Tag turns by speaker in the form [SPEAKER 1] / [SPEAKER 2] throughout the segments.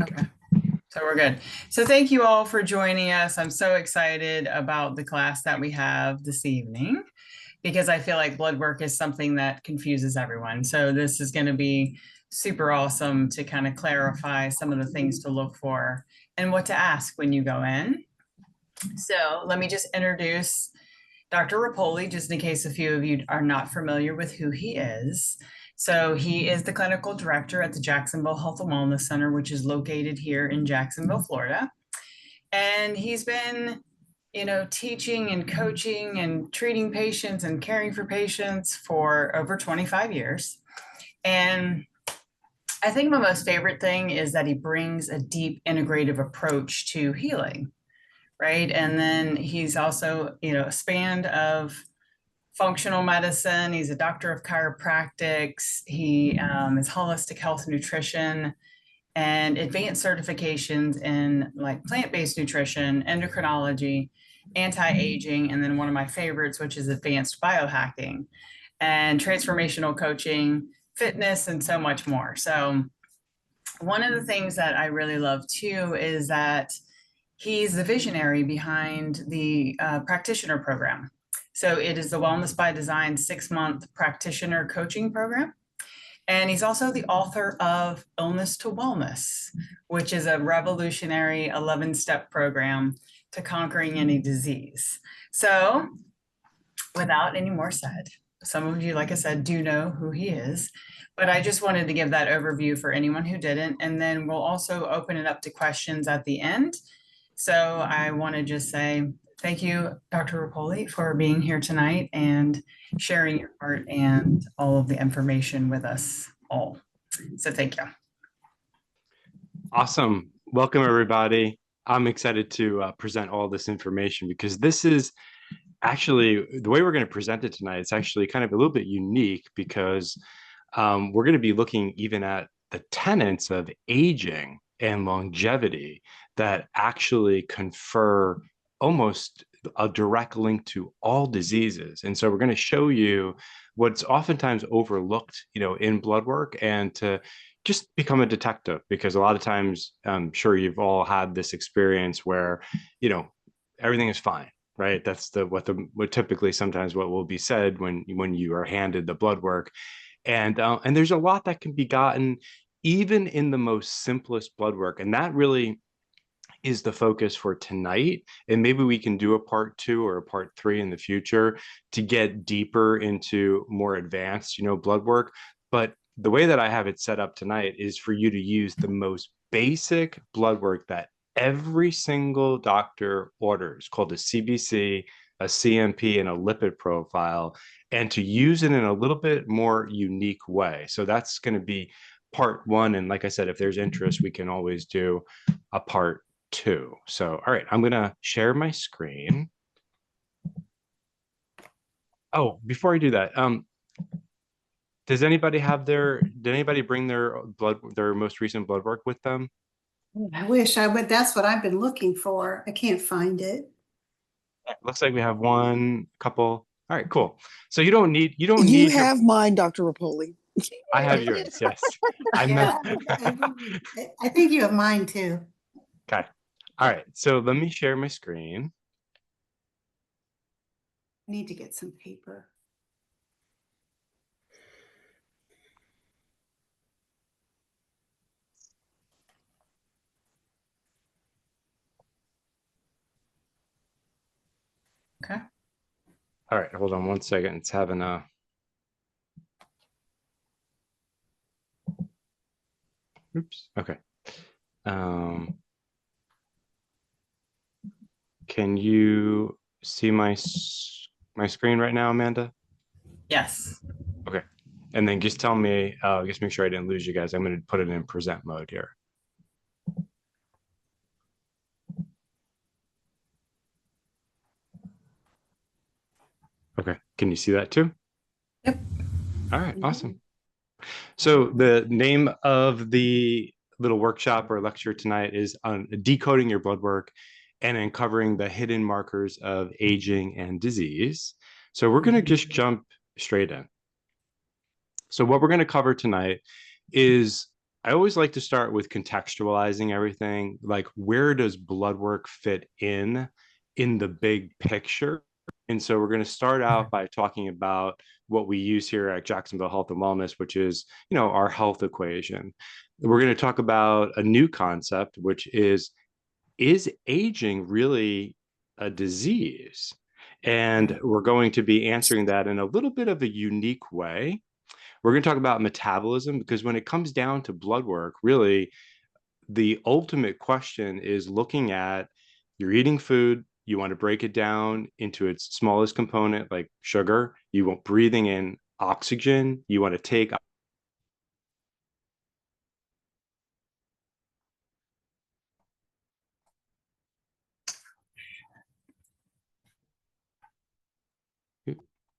[SPEAKER 1] Okay. So we're good. So thank you all for joining us. I'm so excited about the class that we have this evening because I feel like blood work is something that confuses everyone. So this is going to be super awesome to kind of clarify some of the things to look for and what to ask when you go in. So let me just introduce Dr. Repole, just in case a few of you are not familiar with who he is. So he is the clinical director at the Jacksonville Health and Wellness Center, which is located here in Jacksonville, Florida. And he's been, teaching and coaching and treating patients and caring for patients for over 25 years. And I think my most favorite thing is that he brings a deep integrative approach to healing, right? And then he's also, a span of functional medicine. He's a doctor of chiropractics. He is holistic health nutrition and advanced certifications in like plant-based nutrition, endocrinology, anti-aging, and then one of my favorites, which is advanced biohacking and transformational coaching, fitness, and so much more. So one of the things that I really love too is that he's the visionary behind the practitioner program. So it is the Wellness by Design 6-month practitioner coaching program. And he's also the author of Illness to Wellness, which is a revolutionary 11-step program to conquering any disease. So without any more said, some of you, like I said, do know who he is, but I just wanted to give that overview for anyone who didn't. And then we'll also open it up to questions at the end. So I want to just say thank you, Dr. Repole, for being here tonight and sharing your heart and all of the information with us all. So thank you.
[SPEAKER 2] Awesome. Welcome, everybody. I'm excited to present all this information because this is actually the way we're going to present it tonight. It's actually kind of a little bit unique because we're going to be looking even at the tenets of aging and longevity that actually confer almost a direct link to all diseases. And so we're going to show you what's oftentimes overlooked, in blood work, and to just become a detective, because a lot of times I'm sure you've all had this experience where, everything is fine, right? That's what typically sometimes what will be said when you are handed the blood work. And there's a lot that can be gotten even in the most simplest blood work. And that really is the focus for tonight. And maybe we can do a part 2 or a part 3 in the future to get deeper into more advanced, blood work. But the way that I have it set up tonight is for you to use the most basic blood work that every single doctor orders, called a CBC, a CMP, and a lipid profile, and to use it in a little bit more unique way. So that's going to be part 1. And like I said, if there's interest, we can always do a part 2. So, all right, I'm going to share my screen. Oh, before I do that, did anybody bring their most recent blood work with them?
[SPEAKER 3] I wish I would. That's what I've been looking for. I can't find it.
[SPEAKER 2] Looks like we have one couple. All right, cool. So you don't need
[SPEAKER 4] mine, Dr. Repole.
[SPEAKER 2] I have yours, yes. I
[SPEAKER 3] think you have mine too.
[SPEAKER 2] Okay. All right. So let me share my screen.
[SPEAKER 3] I need to get some paper.
[SPEAKER 1] Okay.
[SPEAKER 2] All right, hold on one second. It's having a oops. Okay. Can you see my screen right now, Amanda?
[SPEAKER 1] Yes.
[SPEAKER 2] Okay. And then just tell me, just make sure I didn't lose you guys. I'm going to put it in present mode here. Okay. Can you see that too?
[SPEAKER 1] Yep.
[SPEAKER 2] All right. Awesome. So the name of the little workshop or lecture tonight is on decoding your blood work and uncovering the hidden markers of aging and disease. So we're going to just jump straight in. So what we're going to cover tonight is I always like to start with contextualizing everything. Like, where does blood work fit in the big picture? And so we're going to start out by talking about what we use here at Jacksonville Health and Wellness, which is, our health equation. We're going to talk about a new concept, which is aging really a disease? And we're going to be answering that in a little bit of a unique way. We're going to talk about metabolism because when it comes down to blood work, really the ultimate question is looking at you're eating food, you want to break it down into its smallest component, like sugar, you want breathing in oxygen, you want to take.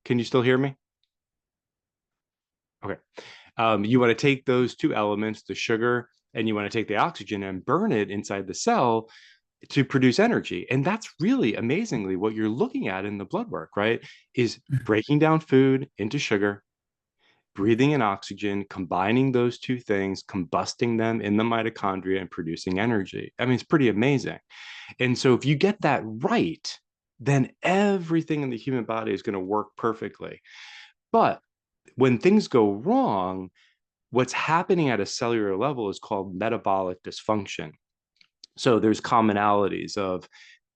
[SPEAKER 2] Can you still hear me? Okay. You want to take those two elements, the sugar, and you want to take the oxygen and burn it inside the cell to produce energy. And that's really amazingly what you're looking at in the blood work, right? Is breaking down food into sugar, breathing in oxygen, combining those two things, combusting them in the mitochondria and producing energy. I mean, it's pretty amazing. And so if you get that right, then everything in the human body is going to work perfectly. But when things go wrong, what's happening at a cellular level is called metabolic dysfunction. So there's commonalities of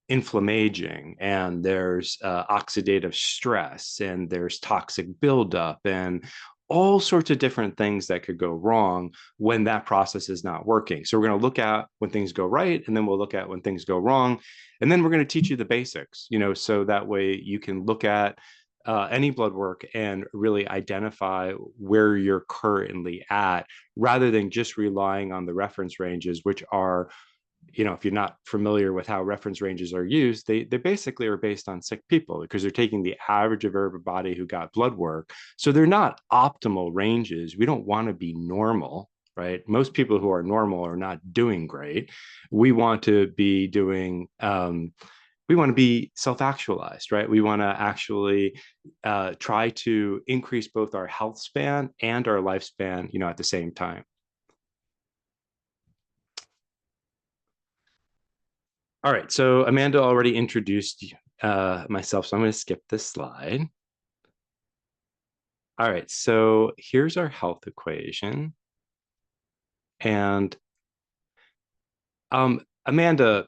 [SPEAKER 2] inflammaging, and there's oxidative stress, and there's toxic buildup, and all sorts of different things that could go wrong when that process is not working. So we're going to look at when things go right, and then we'll look at when things go wrong. And then we're going to teach you the basics, so that way you can look at any blood work and really identify where you're currently at, rather than just relying on the reference ranges, which are, if you're not familiar with how reference ranges are used, they basically are based on sick people because they're taking the average of everybody who got blood work. So they're not optimal ranges. We don't want to be normal, right? Most people who are normal are not doing great. We want to be doing, we want to be self-actualized, right? We want to actually try to increase both our health span and our lifespan, at the same time. All right, so Amanda already introduced myself, so I'm going to skip this slide. All right, so here's our health equation. And Amanda,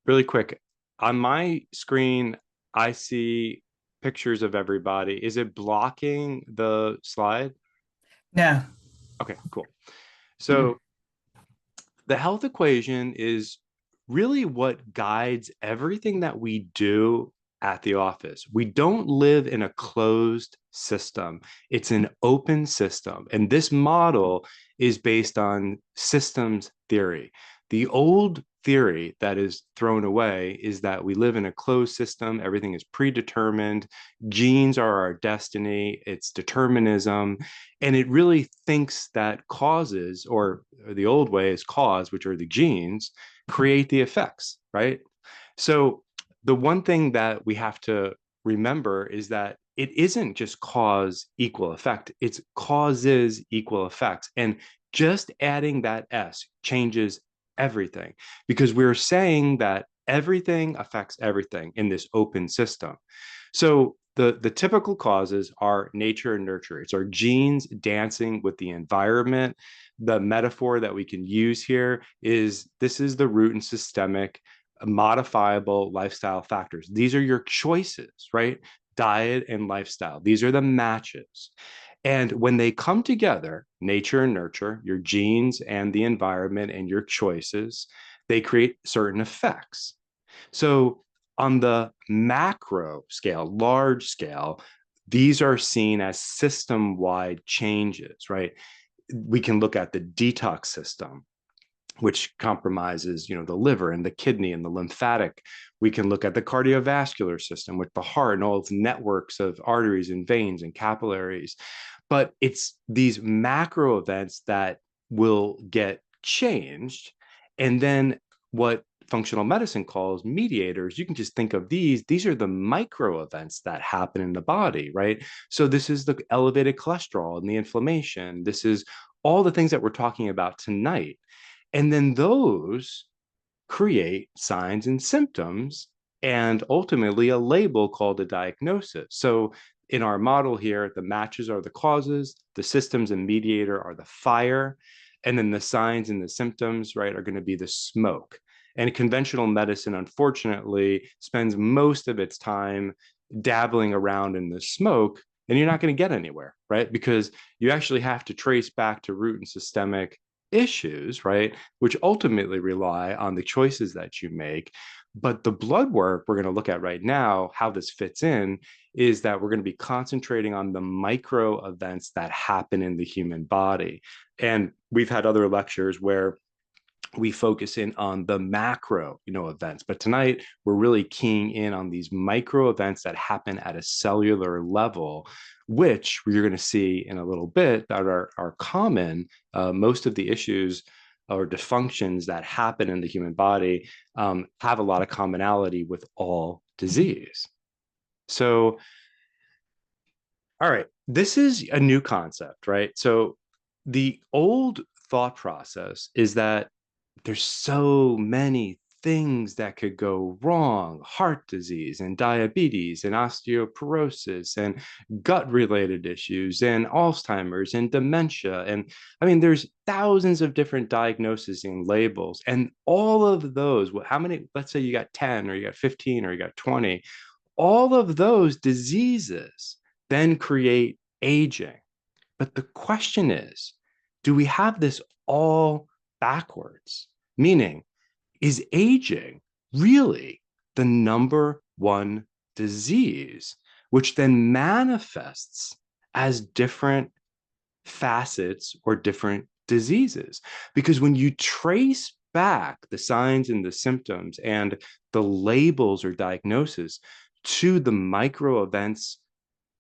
[SPEAKER 2] really quick, on my screen, I see pictures of everybody. Is it blocking the slide?
[SPEAKER 1] No.
[SPEAKER 2] Okay, cool. So the health equation is really what guides everything that we do at the office. We don't live in a closed system. It's an open system. And this model is based on systems theory. The old theory that is thrown away is that we live in a closed system. Everything is predetermined. Genes are our destiny. It's determinism. And it really thinks that causes, or the old way is cause, which are the genes, create the effects, right? So the one thing that we have to remember is that it isn't just cause equal effect, it's causes equal effects. And just adding that S changes everything, because we're saying that everything affects everything in this open system. So the typical causes are nature and nurture. It's our genes dancing with the environment. The metaphor that we can use here is this is the root and systemic modifiable lifestyle factors. These are your choices, right? Diet and lifestyle. These are the matches. And when they come together, nature and nurture, your genes and the environment and your choices, they create certain effects. So on the macro scale, large scale, these are seen as system-wide changes, right? We can look at the detox system, which compromises, the liver and the kidney and the lymphatic. We can look at the cardiovascular system with the heart and all its networks of arteries and veins and capillaries. But it's these macro events that will get changed. And then what functional medicine calls mediators, you can just think of these are the micro events that happen in the body, right? So this is the elevated cholesterol and the inflammation. This is all the things that we're talking about tonight. And then those create signs and symptoms and ultimately a label called a diagnosis. So in our model here, the matches are the causes, the systems and mediator are the fire, and then the signs and the symptoms, right, are going to be the smoke. And conventional medicine, unfortunately, spends most of its time dabbling around in the smoke, and you're not going to get anywhere, right? Because you actually have to trace back to root and systemic issues, right? Which ultimately rely on the choices that you make. But the blood work we're going to look at right now, how this fits in, is that we're going to be concentrating on the micro events that happen in the human body. And we've had other lectures where we focus in on the macro, events. But tonight we're really keying in on these micro events that happen at a cellular level, which you're going to see in a little bit that are common. Most of the issues or dysfunctions that happen in the human body have a lot of commonality with all disease. So, all right, this is a new concept, right? So the old thought process is that there's so many things that could go wrong: heart disease and diabetes and osteoporosis and gut related issues and Alzheimer's and dementia. And I mean, there's thousands of different diagnoses and labels. And all of those, how many, let's say you got 10 or you got 15 or you got 20, all of those diseases then create aging. But the question is, do we have this all backwards? Meaning, is aging really the number one disease, which then manifests as different facets or different diseases? Because when you trace back the signs and the symptoms and the labels or diagnosis to the micro events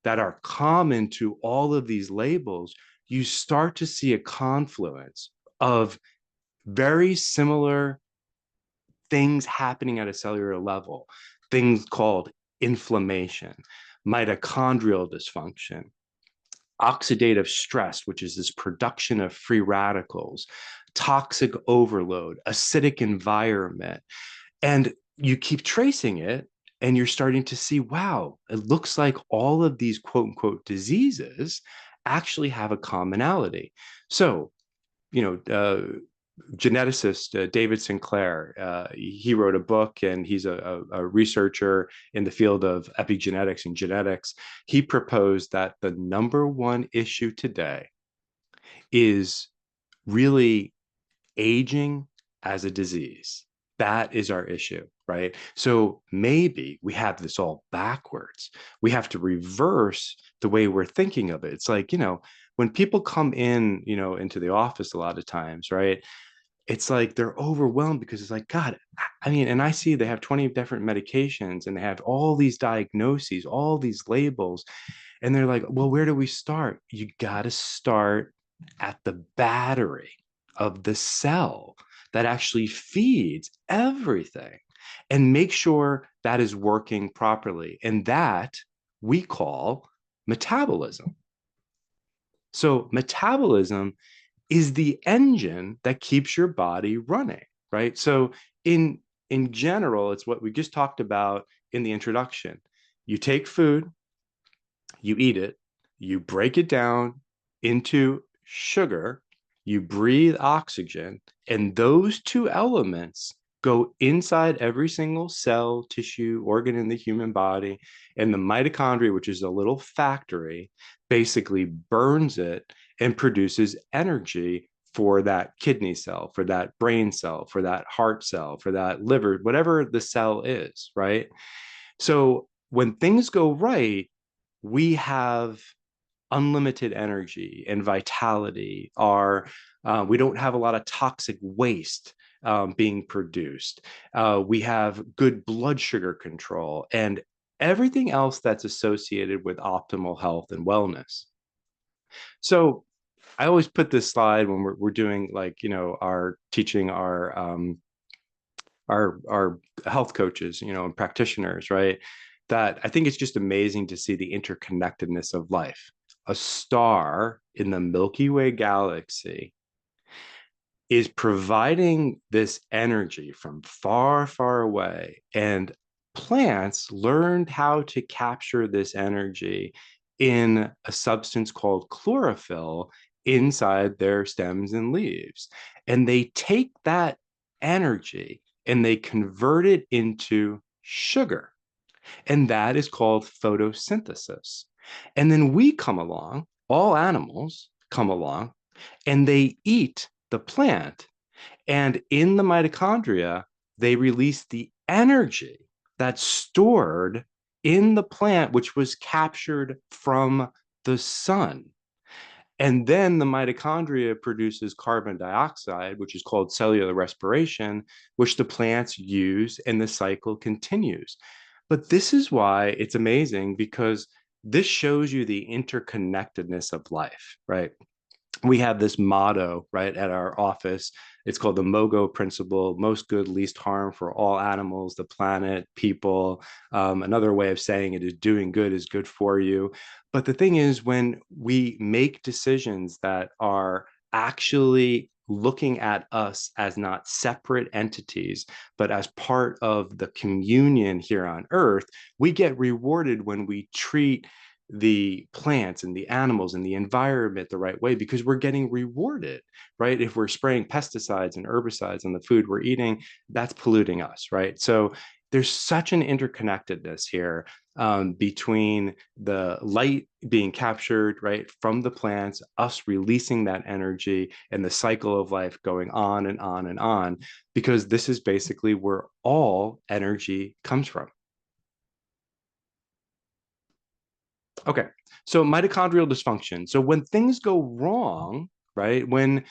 [SPEAKER 2] that are common to all of these labels, you start to see a confluence of very similar things happening at a cellular level, things called inflammation, mitochondrial dysfunction, oxidative stress, which is this production of free radicals, toxic overload, acidic environment. And you keep tracing it, and you're starting to see, wow, it looks like all of these quote unquote diseases actually have a commonality. So, geneticist David Sinclair, he wrote a book, and he's a researcher in the field of epigenetics and genetics. He proposed that the number one issue today is really aging as a disease. That is our issue, right? So maybe we have this all backwards. We have to reverse the way we're thinking of it. It's like, when people come in, into the office a lot of times, right? It's like they're overwhelmed because it's like, God, I mean, and I see they have 20 different medications and they have all these diagnoses, all these labels. And they're like, well, where do we start? You got to start at the battery of the cell that actually feeds everything and make sure that is working properly. And that we call metabolism. So metabolism is the engine that keeps your body running, right? So in general, it's what we just talked about in the introduction. You take food, you eat it, you break it down into sugar, you breathe oxygen, and those two elements go inside every single cell, tissue, organ in the human body. And the mitochondria, which is a little factory, basically burns it and produces energy for that kidney cell, for that brain cell, for that heart cell, for that liver, whatever the cell is, right? So when things go right, we have unlimited energy and vitality. We don't have a lot of toxic waste being produced. We have good blood sugar control and everything else that's associated with optimal health and wellness. So I always put this slide when we're doing our teaching our health coaches, and practitioners, right? That I think it's just amazing to see the interconnectedness of life. a star in the Milky Way galaxy is providing this energy from far, far away. And plants learned how to capture this energy in a substance called chlorophyll inside their stems and leaves. And they take that energy and they convert it into sugar. And that is called photosynthesis. And then we come along, all animals come along, and they eat the plant. And in the mitochondria, they release the energy that's stored in the plant, which was captured from the sun. And then the mitochondria produces carbon dioxide, which is called cellular respiration, which the plants use, and the cycle continues. But this is why it's amazing, because this shows you the interconnectedness of life, right? We have this motto, right, at our office. It's called the MOGO principle: most good, least harm for all animals, the planet, people. Another way of saying it is doing good is good for you. But the thing is, when we make decisions that are actually looking at us as not separate entities, but as part of the communion here on Earth, we get rewarded when we treat the plants and the animals and the environment the right way, because we're getting rewarded, right? If we're spraying pesticides and herbicides on the food we're eating, that's polluting us, right? So there's such an interconnectedness here, between the light being captured, right, from the plants, us releasing that energy, and the cycle of life going on and on and on, because this is basically where all energy comes from. Okay, so mitochondrial dysfunction. So when things go wrong, right, when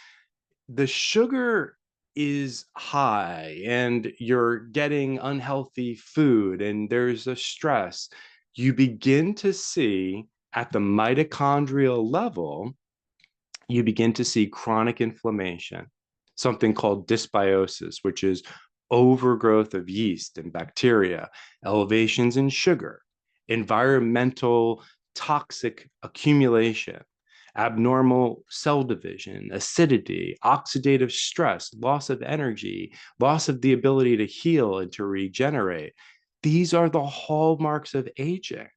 [SPEAKER 2] the sugar is high and you're getting unhealthy food and there's a stress, you begin to see at the mitochondrial level, you begin to see chronic inflammation, something called dysbiosis, which is overgrowth of yeast and bacteria, elevations in sugar, environmental toxic accumulation, abnormal cell division, acidity, oxidative stress, loss of energy, loss of the ability to heal and to regenerate. These are the hallmarks of aging,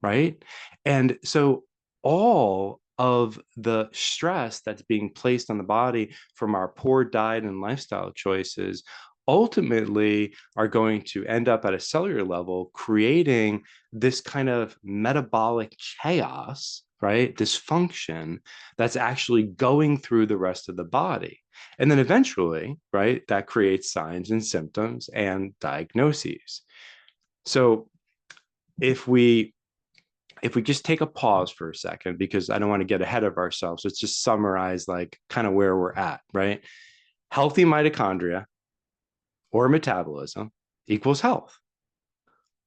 [SPEAKER 2] right? And so all of the stress that's being placed on the body from our poor diet and lifestyle choices ultimately are going to end up at a cellular level, creating this kind of metabolic chaos, right? Dysfunction that's actually going through the rest of the body. And then eventually, right, that creates signs and symptoms and diagnoses. So if we just take a pause for a second, because I don't want to get ahead of ourselves, let's just summarize like kind of where we're at, right? Healthy mitochondria or metabolism equals health.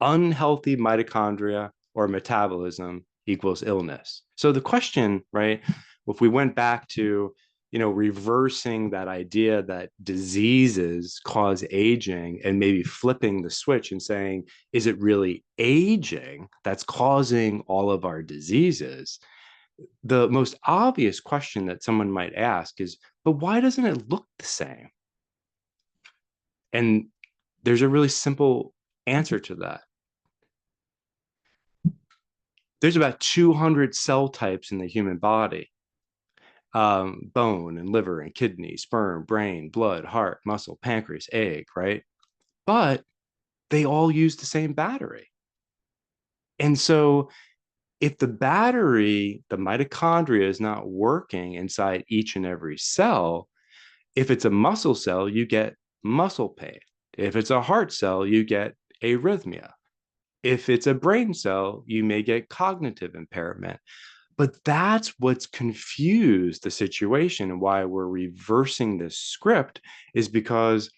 [SPEAKER 2] Unhealthy mitochondria or metabolism equals illness. So the question, right, if we went back to, reversing that idea that diseases cause aging and maybe flipping the switch and saying, is it really aging that's causing all of our diseases? The most obvious question that someone might ask is, but why doesn't it look the same? And there's a really simple answer to that. There's about 200 cell types in the human body: bone and liver and kidney, sperm, brain, blood, heart, muscle, pancreas, egg, right? But they all use the same battery. And so if the battery, the mitochondria, is not working inside each and every cell, if it's a muscle cell, you get muscle pain. If it's a heart cell, you get arrhythmia. If it's a brain cell, you may get cognitive impairment. But that's what's confused the situation, and why we're reversing this script is because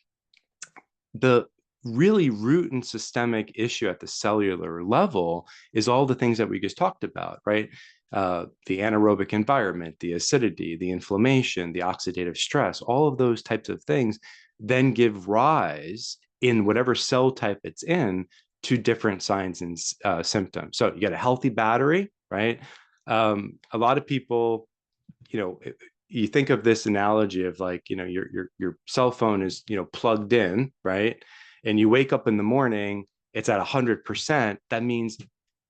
[SPEAKER 2] the really root and systemic issue at the cellular level is all the things that we just talked about, right? The anaerobic environment, the acidity, the inflammation, the oxidative stress, all of those types of things then give rise, in whatever cell type it's in, to different signs and symptoms. So you get a healthy battery, right? A lot of people, you think of this analogy of like, your cell phone is, plugged in, right? And you wake up in the morning, it's at 100%. That means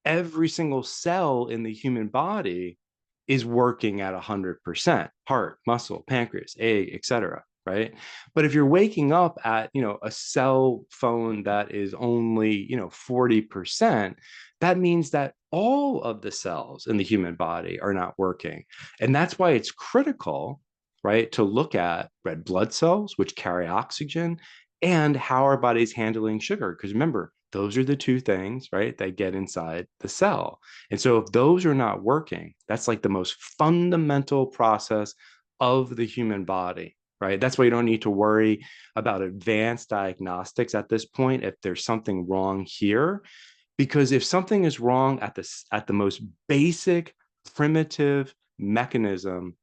[SPEAKER 2] every single cell in the human body is working at 100%, heart, muscle, pancreas, egg, etc. Right? But if you're waking up at, a cell phone that is only, 40%, that means that all of the cells in the human body are not working. And that's why it's critical, right, to look at red blood cells, which carry oxygen, and how our body's handling sugar. Because remember, those are the two things, right, that get inside the cell. And so if those are not working, that's like the most fundamental process of the human body, right? That's why you don't need to worry about advanced diagnostics at this point if there's something wrong here. Because if something is wrong at the most basic, primitive mechanism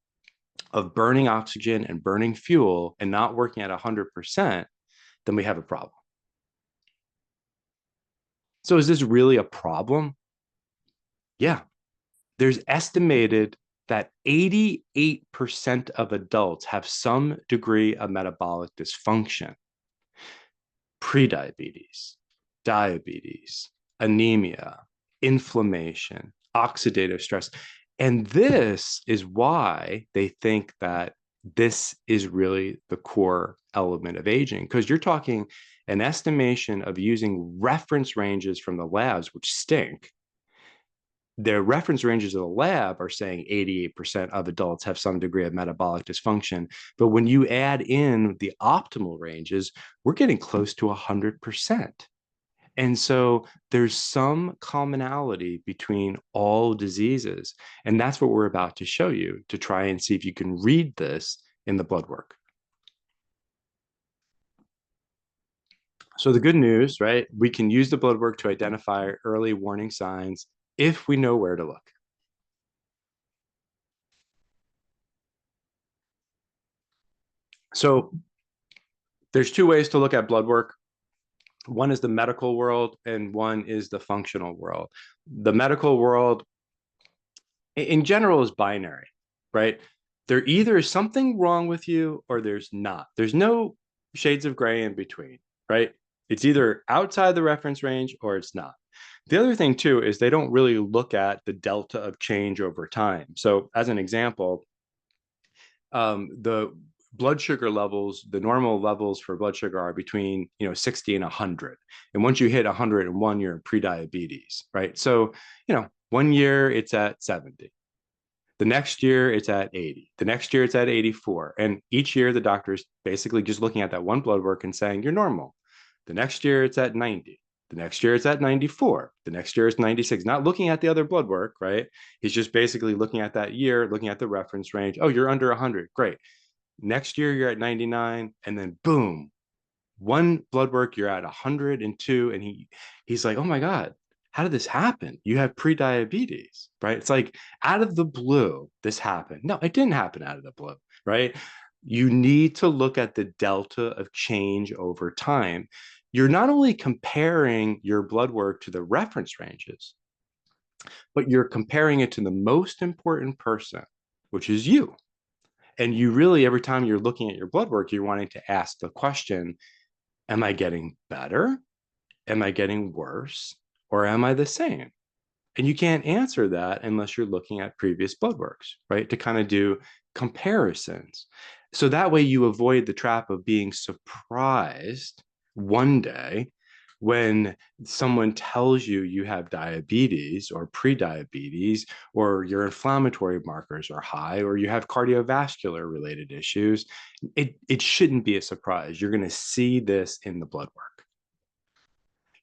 [SPEAKER 2] of burning oxygen and burning fuel and not working at 100%, then we have a problem. So is this really a problem? Yeah. There's estimated that 88% of adults have some degree of metabolic dysfunction, prediabetes, diabetes, anemia, inflammation, oxidative stress. And this is why they think that this is really the core element of aging, because you're talking an estimation of using reference ranges from the labs, which stink. The reference ranges of the lab are saying 88% of adults have some degree of metabolic dysfunction. But when you add in the optimal ranges, we're getting close to 100%. And so there's some commonality between all diseases. And that's what we're about to show you to try and see if you can read this in the blood work. So the good news, right? We can use the blood work to identify early warning signs if we know where to look. So there's two ways to look at blood work. One is the medical world and one is the functional world. The medical world in general is binary, right? There either is something wrong with you or there's not. There's no shades of gray in between, right? It's either outside the reference range or it's not. The other thing too is they don't really look at the delta of change over time. So as an example, the blood sugar levels, the normal levels for blood sugar are between 60 and 100. And once you hit 101, you're in pre-diabetes, right? So 1 year it's at 70. The next year it's at 80. The next year it's at 84. And each year the doctor's basically just looking at that one blood work and saying you're normal. The next year it's at 90. The next year it's at 94. The next year is 96. Not looking at the other blood work, right? He's just basically looking at that year, looking at the reference range. Oh, you're under 100. Great. Next year you're at 99, and then boom, one blood work you're at 102, and he's like, oh my God, how did this happen? You have pre-diabetes, right? It's like out of the blue, this happened. No, it didn't happen out of the blue, right? You need to look at the delta of change over time. You're not only comparing your blood work to the reference ranges, but you're comparing it to the most important person, which is you. And you really, every time you're looking at your blood work, you're wanting to ask the question, am I getting better? Am I getting worse? Or am I the same? And you can't answer that unless you're looking at previous blood works, right? To kind of do comparisons. So that way you avoid the trap of being surprised one day when someone tells you you have diabetes or pre-diabetes, or your inflammatory markers are high, or you have cardiovascular related issues. It shouldn't be a surprise. You're going to see this in the blood work.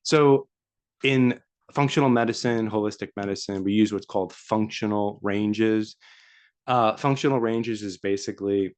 [SPEAKER 2] So in functional medicine, holistic medicine, we use what's called functional ranges. Functional ranges is basically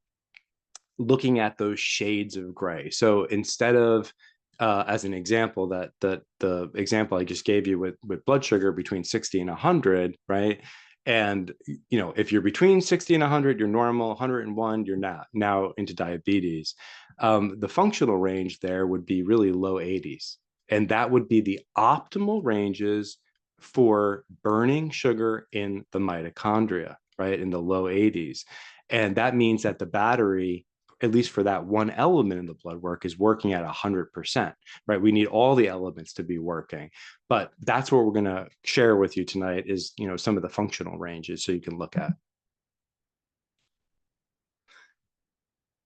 [SPEAKER 2] looking at those shades of gray. So instead of, as an example, that the example I just gave you with blood sugar between 60 and 100, right? And if you're between 60 and 100, you're normal. 101, you're not now into diabetes. The functional range there would be really low 80s, and that would be the optimal ranges for burning sugar in the mitochondria, right, in the low 80s. And that means that the battery, at least for that one element in the blood work, is working at 100%, right? We need all the elements to be working. But that's what we're going to share with you tonight is, some of the functional ranges so you can look at.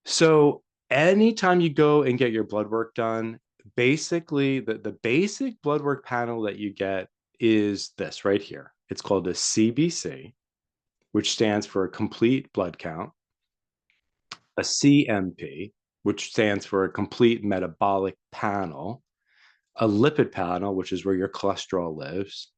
[SPEAKER 2] So anytime you go and get your blood work done, basically the basic blood work panel that you get is this right here. It's called a CBC, which stands for a complete blood count, a CMP, which stands for a complete metabolic panel, a lipid panel, which is where your cholesterol lives.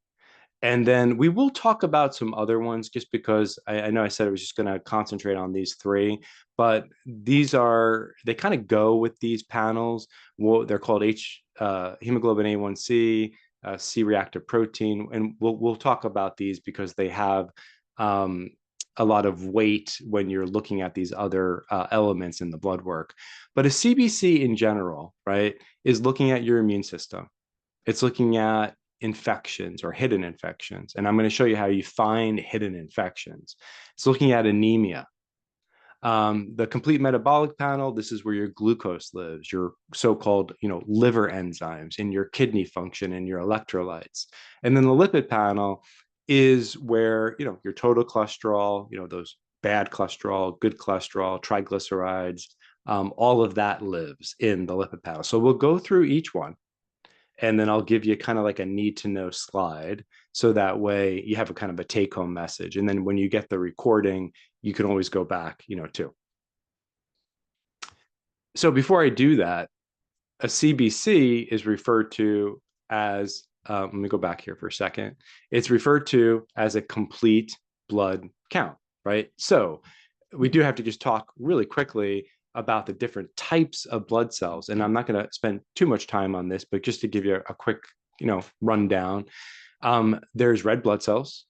[SPEAKER 2] And then we will talk about some other ones just because I know I said I was just going to concentrate on these three, but they kind of go with these panels. They're called hemoglobin A1C, C-reactive protein, and we'll talk about these because they have a lot of weight when you're looking at these other elements in the blood work. But a CBC in general, right, is looking at your immune system. It's looking at infections or hidden infections. And I'm going to show you how you find hidden infections. It's looking at anemia. The complete metabolic panel, this is where your glucose lives, your so-called, liver enzymes, and your kidney function and your electrolytes. And then the lipid panel is where, your total cholesterol, those bad cholesterol, good cholesterol, triglycerides, all of that lives in the lipid panel. So we'll go through each one. And then I'll give you kind of like a need to know slide. So that way you have a kind of a take home message. And then when you get the recording, you can always go back, too. So before I do that, a CBC is referred to as, let me go back here for a second. It's referred to as a complete blood count, right? So we do have to just talk really quickly about the different types of blood cells. And I'm not going to spend too much time on this, but just to give you a quick, rundown, there's red blood cells,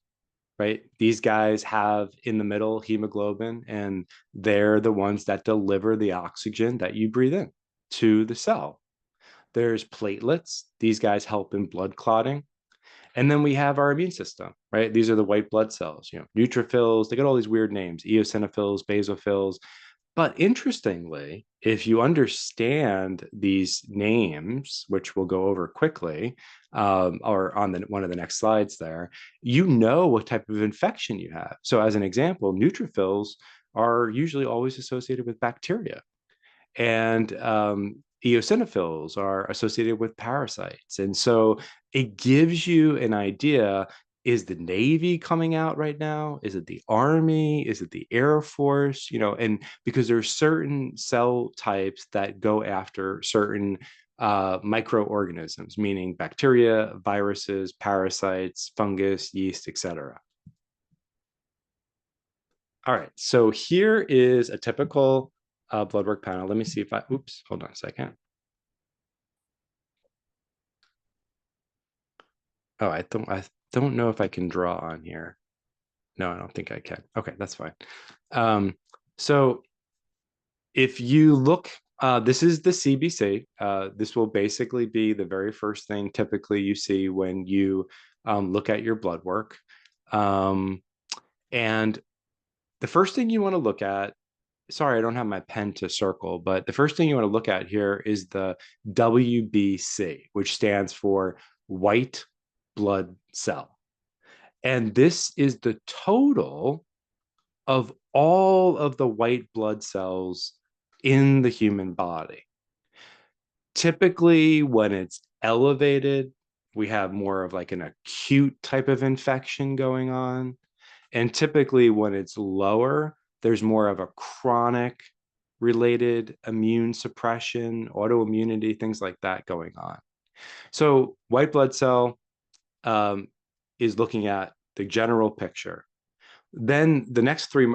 [SPEAKER 2] right? These guys have in the middle hemoglobin, and they're the ones that deliver the oxygen that you breathe in to the cell. There's platelets. These guys help in blood clotting. And then we have our immune system, right? These are the white blood cells, neutrophils. They got all these weird names, eosinophils, basophils. But interestingly, if you understand these names, which we'll go over quickly, or on one of the next slides there, you know what type of infection you have. So as an example, neutrophils are usually always associated with bacteria. And eosinophils are associated with parasites. And so it gives you an idea. Is the Navy coming out right now? Is it the Army? Is it the Air Force? And because there's certain cell types that go after certain microorganisms, meaning bacteria, viruses, parasites, fungus, yeast, etc. All right, so here is a typical blood work panel. Let me see if hold on a second. Oh, I don't know if I can draw on here. No, I don't think I can. Okay, that's fine. So if you look, this is the CBC. This will basically be the very first thing typically you see when you look at your blood work. And the first thing you want to look at, sorry, I don't have my pen to circle, but the first thing you want to look at here is the WBC, which stands for white blood cell. And this is the total of all of the white blood cells in the human body. Typically, when it's elevated, we have more of like an acute type of infection going on. And typically, when it's lower, there's more of a chronic related immune suppression, autoimmunity, things like that going on. So white blood cell is looking at the general picture. Then the next three,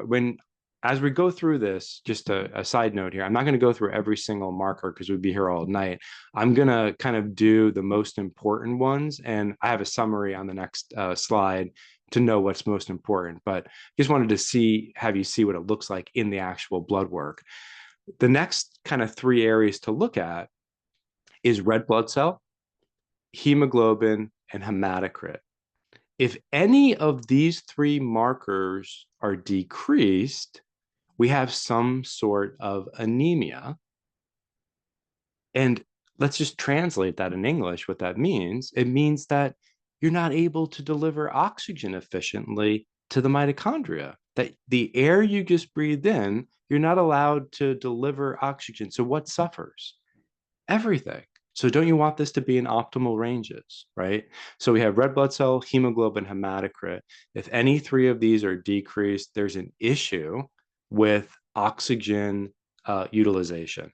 [SPEAKER 2] as we go through this, just a side note here, I'm not going to go through every single marker because we'd be here all night. I'm going to kind of do the most important ones, and I have a summary on the next slide to know what's most important, but just wanted to have you see what it looks like in the actual blood work. The next kind of three areas to look at is red blood cell, hemoglobin, and hematocrit. If any of these three markers are decreased, we have some sort of anemia. And let's just translate that in English. What that means, it means that you're not able to deliver oxygen efficiently to the mitochondria, that the air you just breathed in, you're not allowed to deliver oxygen. So what suffers? Everything. So don't you want this to be in optimal ranges, right? So we have red blood cell, hemoglobin, hematocrit. If any three of these are decreased, there's an issue with oxygen utilization.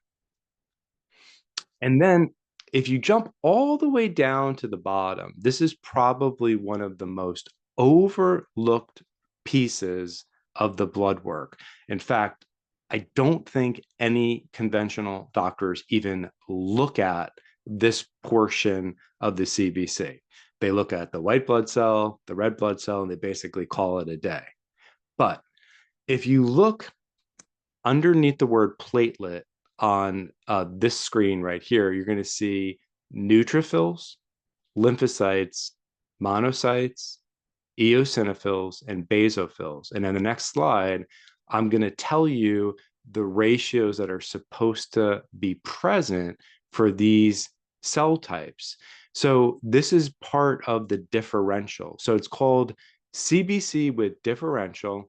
[SPEAKER 2] And then if you jump all the way down to the bottom, this is probably one of the most overlooked pieces of the blood work. In fact, I don't think any conventional doctors even look at this portion of the CBC. They look at the white blood cell, the red blood cell, and they basically call it a day. But if you look underneath the word platelet on this screen right here, you're going to see neutrophils, lymphocytes, monocytes, eosinophils, and basophils. And in the next slide, I'm going to tell you the ratios that are supposed to be present for these cell types. So this is part of the differential. So it's called CBC with differential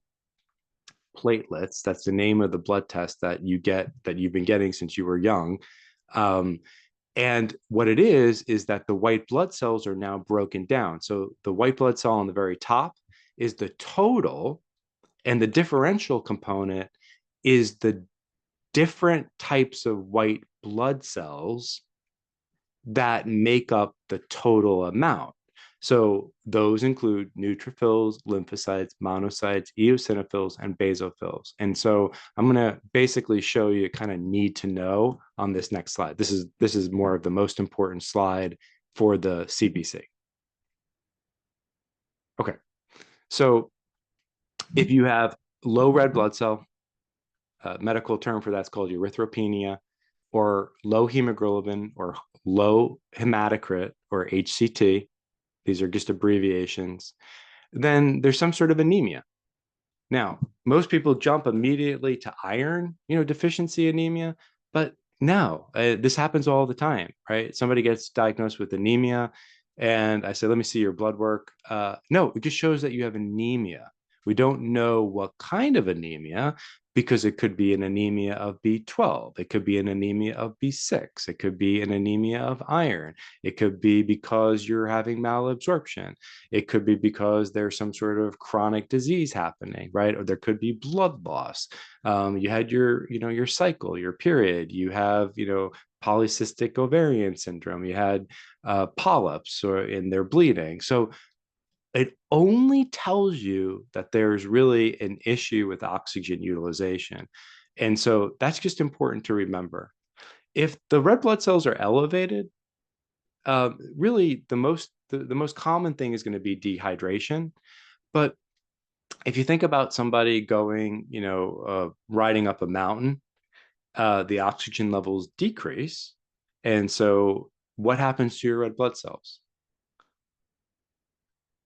[SPEAKER 2] platelets. That's the name of the blood test that you get, that you've been getting since you were young. And what it is that the white blood cells are now broken down. So the white blood cell on the very top is the total, and the differential component is the different types of white blood cells that make up the total amount. So those include neutrophils, lymphocytes, monocytes, eosinophils, and basophils. And so I'm going to basically show you kind of need to know on this next slide. This is more of the most important slide for the CBC. Okay, so if you have low red blood cell, medical term for that's called erythropenia, or low hemoglobin, or low hematocrit, or HCT, these are just abbreviations, then there's some sort of anemia. Now, most people jump immediately to iron, deficiency anemia, but no, this happens all the time, right? Somebody gets diagnosed with anemia, and I say, let me see your blood work. No, it just shows that you have anemia. We don't know what kind of anemia, because it could be an anemia of B12. It could be an anemia of B6. It could be an anemia of iron. It could be because you're having malabsorption. It could be because there's some sort of chronic disease happening, right? Or there could be blood loss. You had your cycle, your period. You have, polycystic ovarian syndrome. You had polyps, and they're bleeding. So it only tells you that there's really an issue with oxygen utilization. And so that's just important to remember. If the red blood cells are elevated, really the most common thing is going to be dehydration. But if you think about somebody going, riding up a mountain, the oxygen levels decrease. And so what happens to your red blood cells?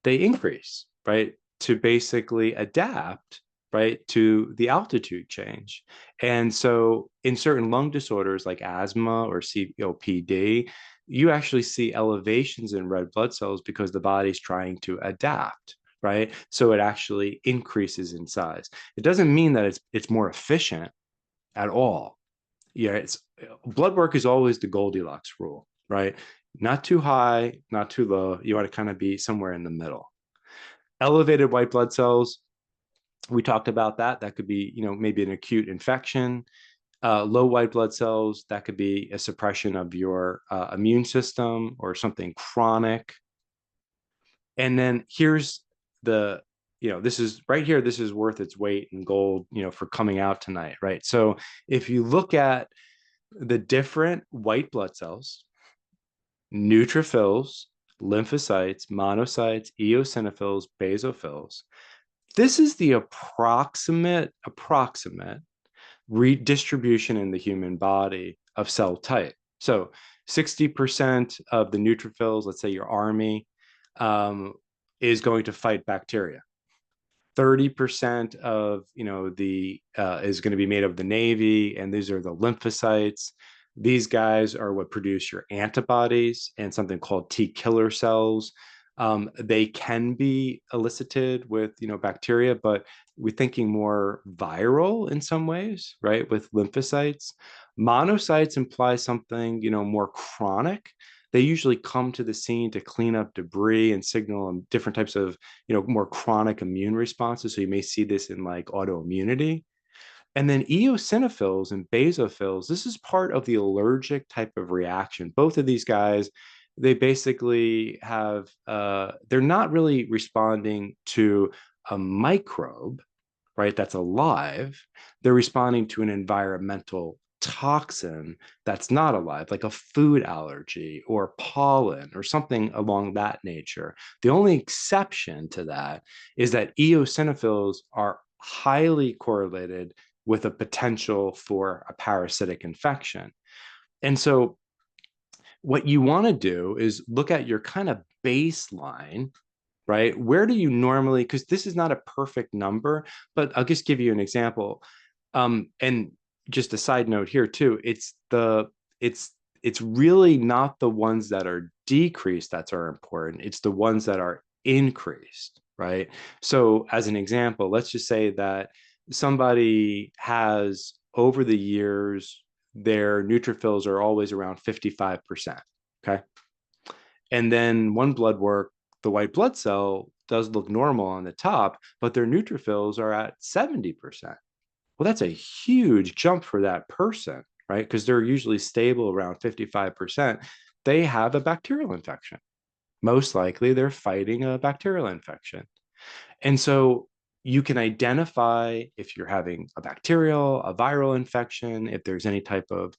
[SPEAKER 2] They increase, right? To basically adapt, right, to the altitude change. And so in certain lung disorders like asthma or COPD, you actually see elevations in red blood cells because the body's trying to adapt, right? So it actually increases in size. It doesn't mean that it's more efficient at all. Yeah, it's blood work is always the Goldilocks rule, right? Not too high, not too low. You want to kind of be somewhere in the middle. Elevated white blood cells, we talked about that. That could be, maybe an acute infection. Low white blood cells, that could be a suppression of your immune system or something chronic. And then here's the, this is right here, this is worth its weight in gold, for coming out tonight, right? So if you look at the different white blood cells, neutrophils, lymphocytes, monocytes, eosinophils, basophils, this is the approximate redistribution in the human body of cell type. So 60% of the neutrophils, let's say your army, is going to fight bacteria. 30% of the is going to be made of the navy, and these are the lymphocytes. These guys are what produce your antibodies and something called T killer cells. They can be elicited with bacteria, but we're thinking more viral in some ways, right? With lymphocytes. Monocytes imply something more chronic. They usually come to the scene to clean up debris and signal different types of more chronic immune responses. So you may see this in like autoimmunity. And then eosinophils and basophils, this is part of the allergic type of reaction. Both of these guys, they basically have, they're not really responding to a microbe, right, that's alive. They're responding to an environmental toxin that's not alive, like a food allergy or pollen or something along that nature. The only exception to that is that eosinophils are highly correlated with a potential for a parasitic infection. And so what you want to do is look at your kind of baseline, right? Where do you normally, because this is not a perfect number, but I'll just give you an example. And just a side note here too, it's really not the ones that are decreased that are important. It's the ones that are increased, right? So as an example, let's just say that somebody has over the years, their neutrophils are always around 55%. Okay. And then one blood work, the white blood cell does look normal on the top, but their neutrophils are at 70%. Well, that's a huge jump for that person, right? Because they're usually stable around 55%. They have a bacterial infection. Most likely they're fighting a bacterial infection. And so you can identify if you're having a bacterial, a viral infection, if there's any type of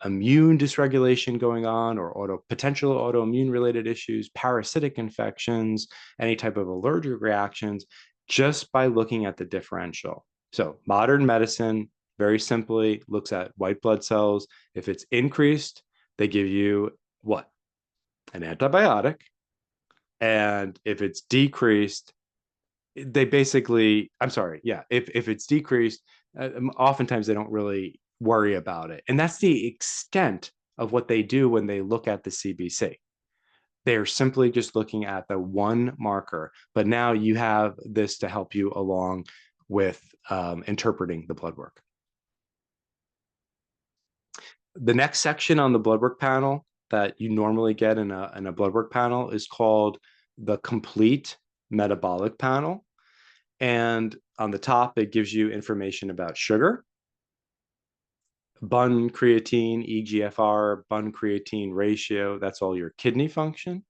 [SPEAKER 2] immune dysregulation going on, or potential autoimmune related issues, parasitic infections, any type of allergic reactions, just by looking at the differential. So modern medicine very simply looks at white blood cells. If it's increased, they give you what? An antibiotic. And if it's decreased, they basically, I'm sorry, yeah, if it's decreased, oftentimes they don't really worry about it. And that's the extent of what they do when they look at the CBC. They're simply just looking at the one marker, but now you have this to help you along with interpreting the blood work. The next section on the blood work panel that you normally get in a blood work panel is called the complete metabolic panel. And on the top, it gives you information about sugar, bun creatine, EGFR, bun creatine ratio. That's all your kidney function.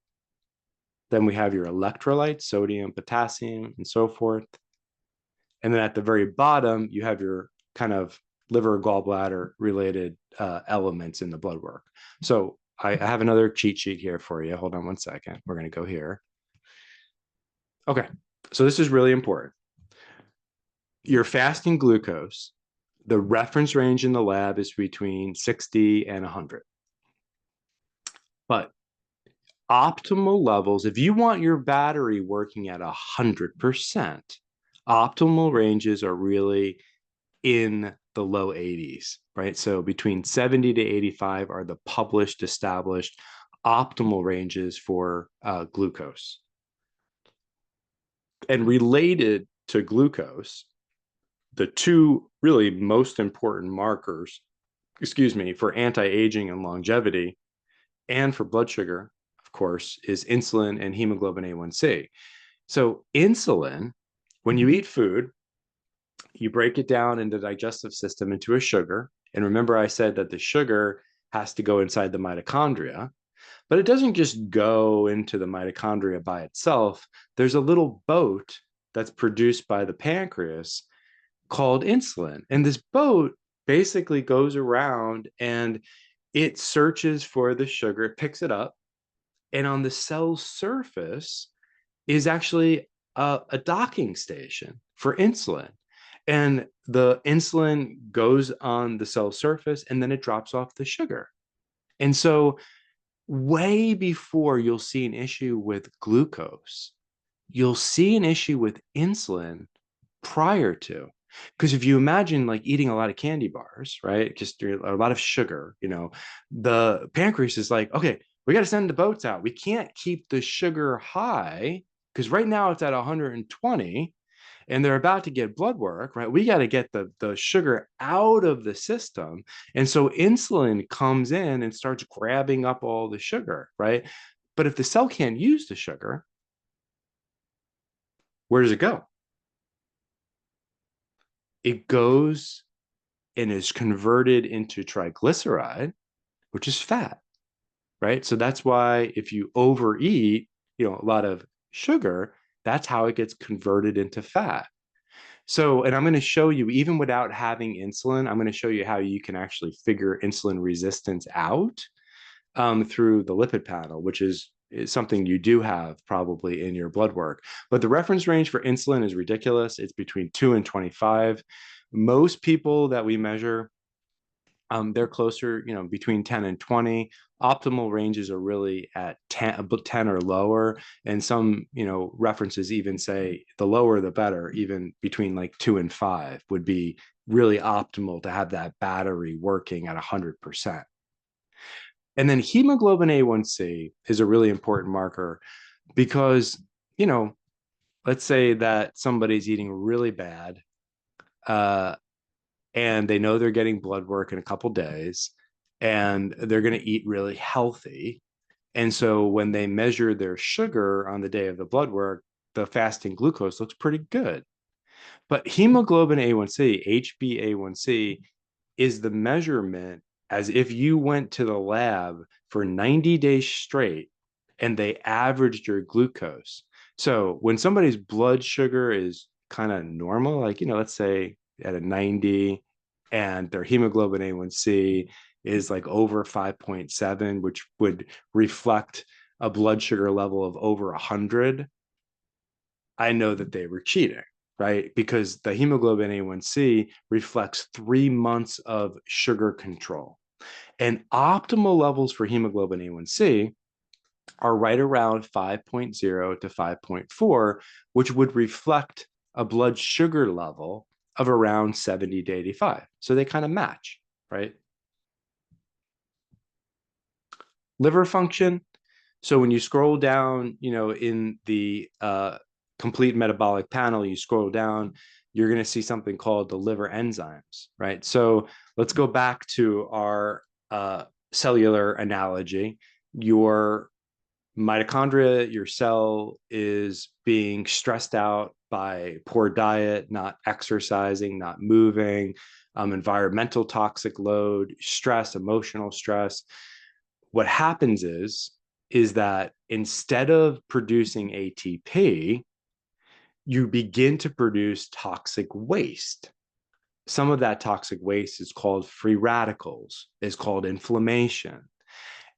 [SPEAKER 2] Then we have your electrolytes, sodium, potassium, and so forth. And then at the very bottom, you have your kind of liver, gallbladder related elements in the blood work. So I have another cheat sheet here for you. Hold on one second. We're going to go here. Okay, so this is really important. Your fasting glucose, the reference range in the lab is between 60 and 100. But optimal levels, if you want your battery working at 100%, optimal ranges are really in the low 80s, right? So between 70 to 85 are the published, established optimal ranges for glucose. And related to glucose, the two really most important markers, for anti-aging and longevity, and for blood sugar, of course, is insulin and hemoglobin A1C. So insulin, when you eat food, you break it down in the digestive system into a sugar. And remember, I said that the sugar has to go inside the mitochondria, but it doesn't just go into the mitochondria by itself. There's a little boat that's produced by the pancreas called insulin. And this boat basically goes around and it searches for the sugar, it picks it up, and on the cell's surface is actually a docking station for insulin. And the insulin goes on the cell surface and then it drops off the sugar. And so way before you'll see an issue with glucose, you'll see an issue with insulin prior to. Because if you imagine like eating a lot of candy bars, right? Just a lot of sugar, the pancreas is like, okay, we got to send the boats out. We can't keep the sugar high because right now it's at 120 and they're about to get blood work, right? We got to get the sugar out of the system. And so insulin comes in and starts grabbing up all the sugar, right? But if the cell can't use the sugar, where does it go? It goes and is converted into triglyceride, which is fat, right? So that's why if you overeat, a lot of sugar, that's how it gets converted into fat. So, and I'm going to show you, even without having insulin, I'm going to show you how you can actually figure insulin resistance out through the lipid panel, which is something you do have probably in your blood work. But the reference range for insulin is ridiculous. It's between 2 and 25. Most people that we measure, they're closer, between 10 and 20. Optimal ranges are really at 10 or lower. And some, references even say the lower, the better, even between like 2 and 5 would be really optimal to have that battery working at 100%. And then hemoglobin A1C is a really important marker because, let's say that somebody's eating really bad, and they know they're getting blood work in a couple days and they're going to eat really healthy. And so when they measure their sugar on the day of the blood work, the fasting glucose looks pretty good. But hemoglobin A1C, HbA1c, is the measurement as if you went to the lab for 90 days straight and they averaged your glucose. So when somebody's blood sugar is kind of normal, like, let's say at a 90 and their hemoglobin A1C is like over 5.7, which would reflect a blood sugar level of over 100, I know that they were cheating, right? Because the hemoglobin A1C reflects 3 months of sugar control. And optimal levels for hemoglobin A1C are right around 5.0 to 5.4, which would reflect a blood sugar level of around 70 to 85. So they kind of match, right? Liver function. So when you scroll down, in the complete metabolic panel, you scroll down, you're going to see something called the liver enzymes, right? So let's go back to our cellular analogy. Your mitochondria, your cell is being stressed out by poor diet, not exercising, not moving, environmental toxic load, stress, emotional stress. What happens is that instead of producing ATP, you begin to produce toxic waste. Some of that toxic waste is called free radicals, is called inflammation.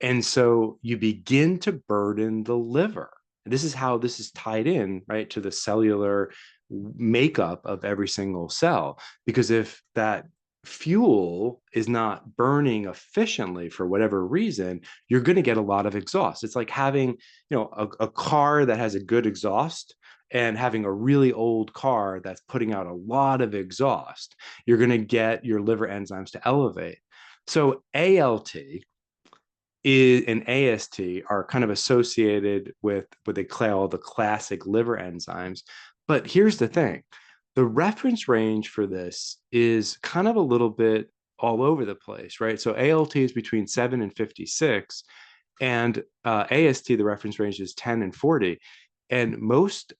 [SPEAKER 2] And so you begin to burden the liver. And this is how this is tied in, right, to the cellular makeup of every single cell. Because if that fuel is not burning efficiently for whatever reason, you're going to get a lot of exhaust. It's like having, a car that has a good exhaust and having a really old car that's putting out a lot of exhaust. You're going to get your liver enzymes to elevate. So ALT and AST are kind of associated with what they call the classic liver enzymes. But here's the thing. The reference range for this is kind of a little bit all over the place, right? So ALT is between 7 and 56, and AST, the reference range is 10 and 40. And most,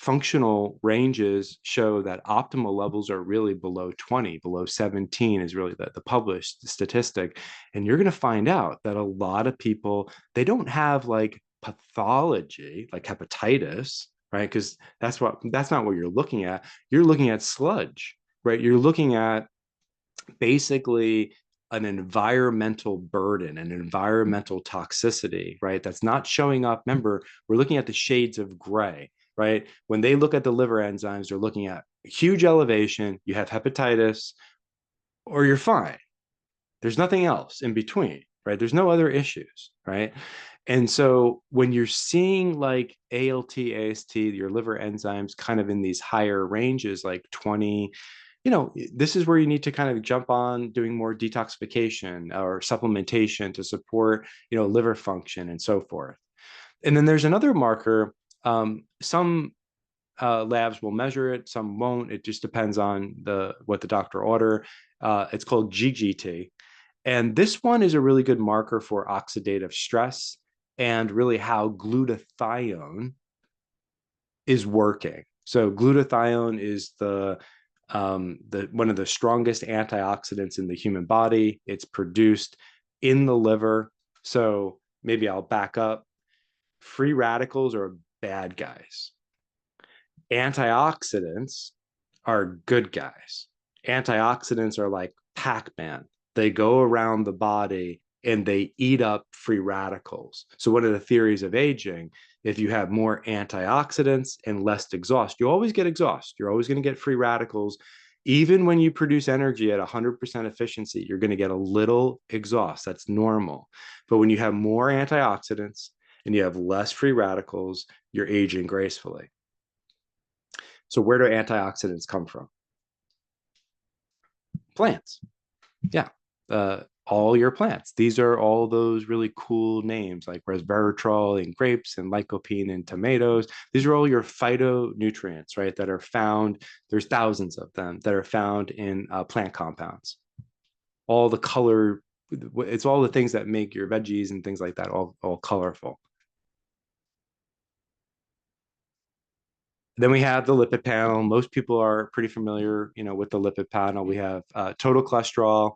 [SPEAKER 2] functional ranges show that optimal levels are really below 20, below 17 is really the published statistic. And you're going to find out that a lot of people, they don't have like pathology, like hepatitis, right? Because that's not what you're looking at. You're looking at sludge, right? You're looking at basically an environmental burden, an environmental toxicity, right? That's not showing up. Remember, we're looking at the shades of gray, right? When they look at the liver enzymes, they're looking at huge elevation, you have hepatitis, or you're fine. There's nothing else in between, right? There's no other issues, right? And so when you're seeing like ALT, AST, your liver enzymes kind of in these higher ranges, like 20, this is where you need to kind of jump on doing more detoxification or supplementation to support, liver function and so forth. And then there's another marker. Some labs will measure it, some won't. It just depends on what the doctor order. It's called GGT. And this one is a really good marker for oxidative stress and really how glutathione is working. So glutathione is the one of the strongest antioxidants in the human body. It's produced in the liver. So maybe I'll back up. Free radicals are bad guys. Antioxidants are good guys. Antioxidants are like Pac-Man. They go around the body and they eat up free radicals. So one of the theories of aging, if you have more antioxidants and less exhaust, you always get exhaust. You're always going to get free radicals. Even when you produce energy at 100% efficiency, you're going to get a little exhaust. That's normal. But when you have more antioxidants and you have less free radicals, you're aging gracefully. So where do antioxidants come from? Plants. Yeah. All your plants. These are all those really cool names like resveratrol in grapes and lycopene in tomatoes. These are all your phytonutrients, right? That are found. There's thousands of them that are found in plant compounds. All the color, it's all the things that make your veggies and things like that all colorful. Then we have the lipid panel. Most people are pretty familiar, with the lipid panel. We have total cholesterol,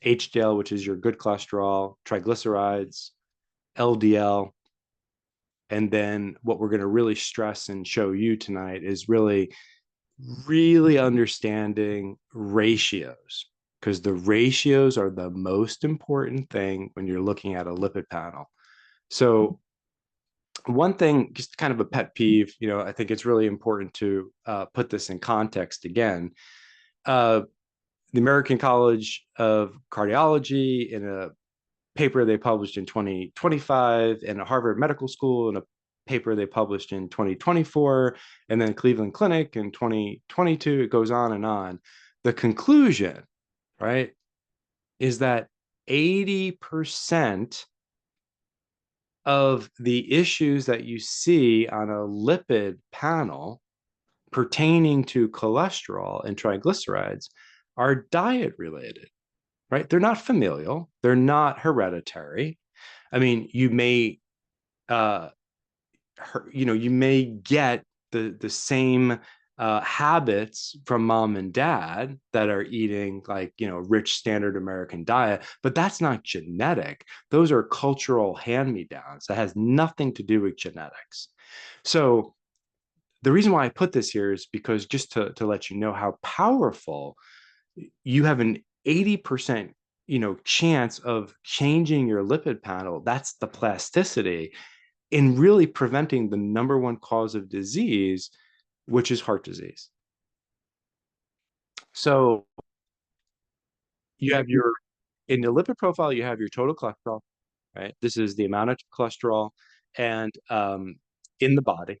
[SPEAKER 2] HDL, which is your good cholesterol, triglycerides, LDL. And then what we're going to really stress and show you tonight is really, really understanding ratios, because the ratios are the most important thing when you're looking at a lipid panel. So one thing, just kind of a pet peeve, I think it's really important to put this in context again. The American College of Cardiology, in a paper they published in 2025, and a Harvard Medical School in a paper they published in 2024, and then Cleveland Clinic in 2022, it goes on and on. The conclusion, right, is that 80% of the issues that you see on a lipid panel pertaining to cholesterol and triglycerides are diet related, right? They're not familial. They're not hereditary. I mean, you may get the same habits from mom and dad that are eating rich standard American diet, but that's not genetic. Those are cultural hand-me-downs. That has nothing to do with genetics. So the reason why I put this here is because just to let you know how powerful, you have an 80% chance of changing your lipid panel. That's the plasticity in really preventing the number one cause of disease, which is heart disease. So you have in the lipid profile, you have your total cholesterol, right? This is the amount of cholesterol and in the body,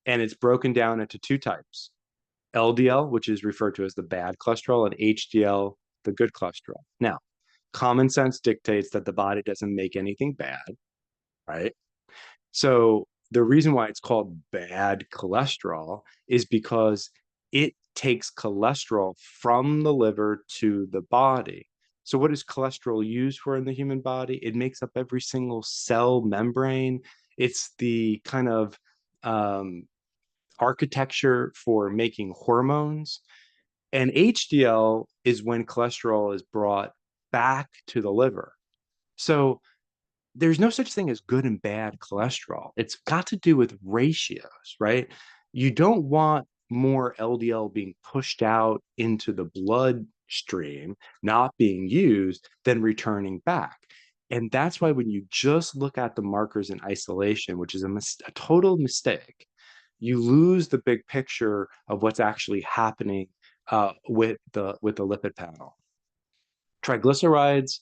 [SPEAKER 2] and it's broken down into two types: LDL, which is referred to as the bad cholesterol, and HDL, the good cholesterol. Now, common sense dictates that the body doesn't make anything bad, right? So the reason why it's called bad cholesterol is because it takes cholesterol from the liver to the body. So what is cholesterol used for in the human body? It makes up every single cell membrane. It's the kind of architecture for making hormones. And HDL is when cholesterol is brought back to the liver. So there's no such thing as good and bad cholesterol. It's got to do with ratios, right? You don't want more LDL being pushed out into the bloodstream, not being used, than returning back. And that's why when you just look at the markers in isolation, which is a total mistake, you lose the big picture of what's actually happening with the lipid panel. Triglycerides,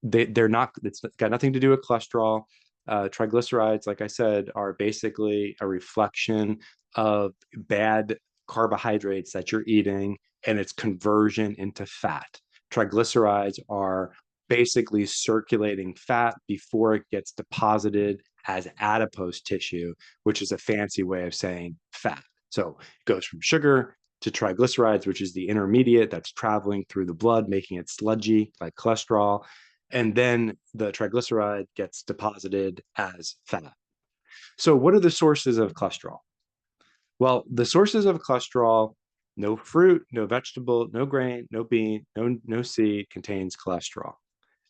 [SPEAKER 2] they're not, it's got nothing to do with cholesterol. Triglycerides, like I said, are basically a reflection of bad carbohydrates that you're eating and its conversion into fat. Triglycerides are basically circulating fat before it gets deposited as adipose tissue, which is a fancy way of saying fat. So it goes from sugar to triglycerides, which is the intermediate that's traveling through the blood, making it sludgy like cholesterol. And then the triglyceride gets deposited as fat. So what are the sources of cholesterol? Well, the sources of cholesterol, no fruit, no vegetable, no grain, no bean, no seed contains cholesterol.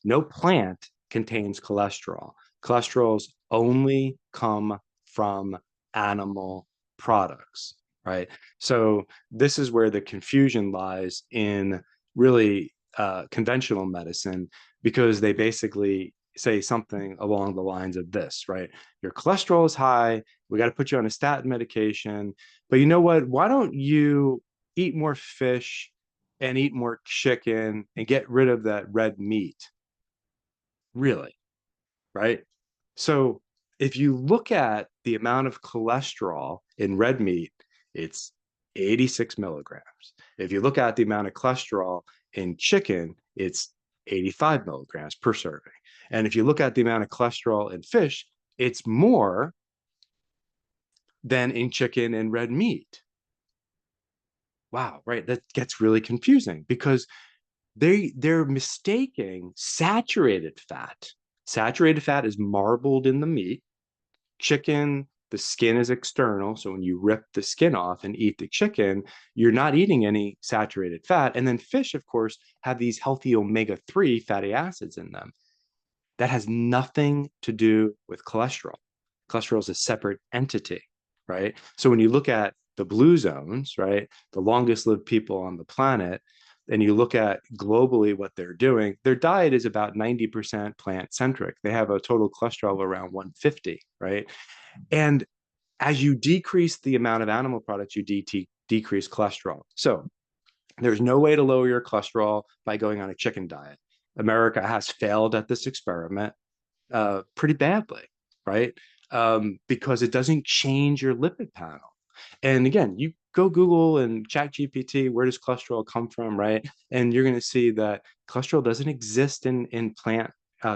[SPEAKER 2] No plant contains cholesterol. Cholesterols only come from animal products, right? So this is where the confusion lies in really conventional medicine, because they basically say something along the lines of this, right? Your cholesterol is high. We got to put you on a statin medication. But you know what? Why don't you eat more fish and eat more chicken and get rid of that red meat? Really, right? So if you look at the amount of cholesterol in red meat, it's 86 milligrams. If you look at the amount of cholesterol in chicken, it's 85 milligrams per serving. And if you look at the amount of cholesterol in fish, it's more than in chicken and red meat. Wow, right? That gets really confusing because they're mistaking saturated fat. Saturated fat is marbled in the meat. Chicken, the skin is external. So when you rip the skin off and eat the chicken, you're not eating any saturated fat. And then fish, of course, have these healthy omega-3 fatty acids in them. That has nothing to do with cholesterol. Cholesterol is a separate entity, right? So when you look at the blue zones, right, the longest lived people on the planet, and you look at globally what they're doing, their diet is about 90% plant centric. They have a total cholesterol of around 150, right? And as you decrease the amount of animal products, you decrease cholesterol. So there's no way to lower your cholesterol by going on a chicken diet. America has failed at this experiment pretty badly, right? Because it doesn't change your lipid panel. And again, you go Google and chat GPT, where does cholesterol come from, right? And you're going to see that cholesterol doesn't exist in plant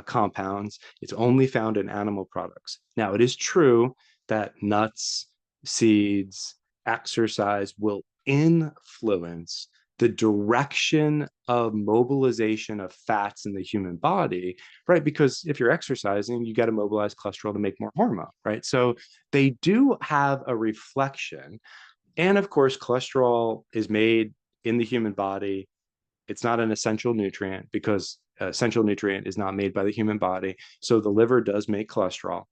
[SPEAKER 2] compounds. It's only found in animal products. Now, it is true that nuts, seeds, exercise will influence the direction of mobilization of fats in the human body, right? Because if you're exercising, you got to mobilize cholesterol to make more hormone, right? So they do have a reflection. And of course, cholesterol is made in the human body. It's not an essential nutrient because essential nutrient is not made by the human body. So the liver does make cholesterol.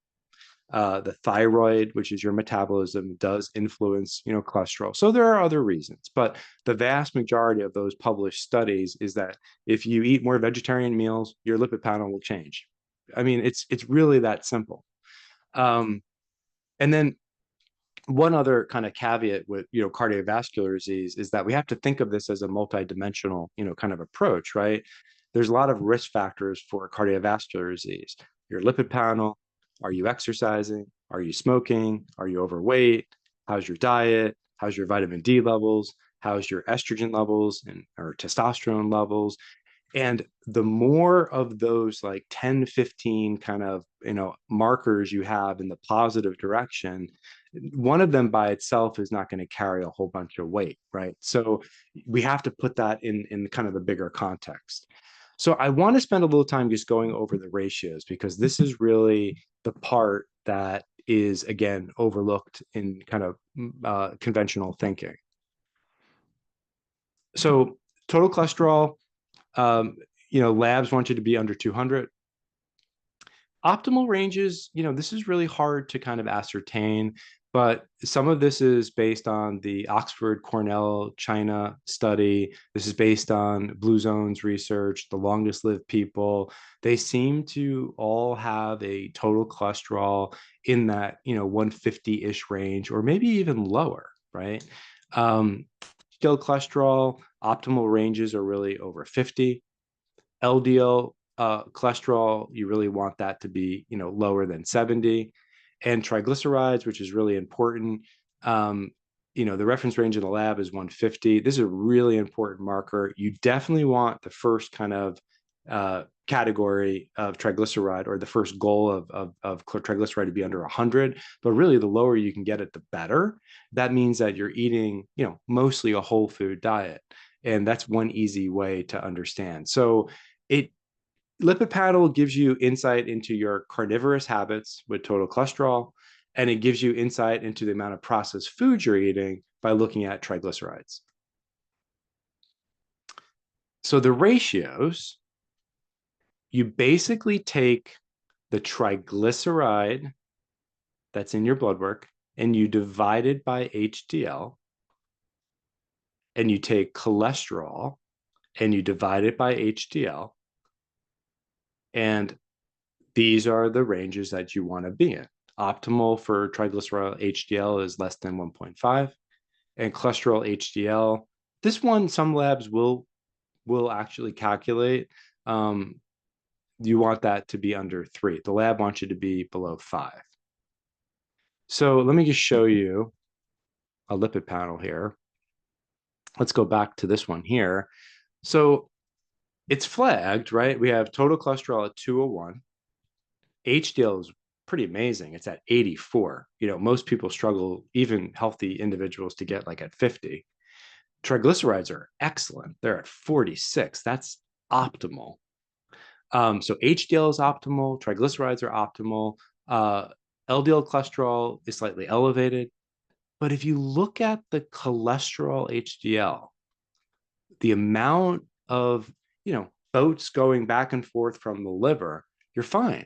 [SPEAKER 2] The thyroid, which is your metabolism, does influence, cholesterol. So there are other reasons, but the vast majority of those published studies is that if you eat more vegetarian meals, your lipid panel will change. I mean, it's really that simple. And then one other kind of caveat with cardiovascular disease is that we have to think of this as a multidimensional kind of approach, right? There's a lot of risk factors for cardiovascular disease. Your lipid panel, are you exercising? Are you smoking? Are you overweight? How's your diet? How's your vitamin D levels? How's your estrogen levels or testosterone levels? And the more of those like 10, 15 kind of, markers you have in the positive direction, one of them by itself is not going to carry a whole bunch of weight, right? So we have to put that in kind of the bigger context. So I want to spend a little time just going over the ratios, because this is really the part that is, again, overlooked in kind of conventional thinking. So total cholesterol, labs want you to be under 200. Optimal ranges, this is really hard to kind of ascertain, but some of this is based on the Oxford Cornell China study. This is based on Blue Zones research, the longest lived people. They seem to all have a total cholesterol in that, 150-ish range, or maybe even lower, right? Still cholesterol, optimal ranges are really over 50. LDL cholesterol, you really want that to be, lower than 70. And triglycerides, which is really important. The reference range in the lab is 150. This is a really important marker. You definitely want the first kind of category of triglyceride, or the first goal of triglyceride to be under 100. But really, the lower you can get it, the better. That means that you're eating, mostly a whole food diet. And that's one easy way to understand. So lipid panel gives you insight into your carnivorous habits with total cholesterol, and it gives you insight into the amount of processed foods you're eating by looking at triglycerides. So the ratios, you basically take the triglyceride that's in your blood work and you divide it by HDL, and you take cholesterol and you divide it by HDL, and these are the ranges that you want to be in. Optimal for triglyceride HDL is less than 1.5, and cholesterol HDL, this one some labs will actually calculate. You want that to be under 3. The lab wants you to be below 5. So let me just show you a lipid panel here. Let's go back to this one here. So it's flagged, right? We have total cholesterol at 201. HDL is pretty amazing. It's at 84. Most people struggle, even healthy individuals, to get like at 50. Triglycerides are excellent. They're at 46. That's optimal. So HDL is optimal. Triglycerides are optimal. LDL cholesterol is slightly elevated. But if you look at the cholesterol HDL, the amount of, boats going back and forth from the liver, you're fine,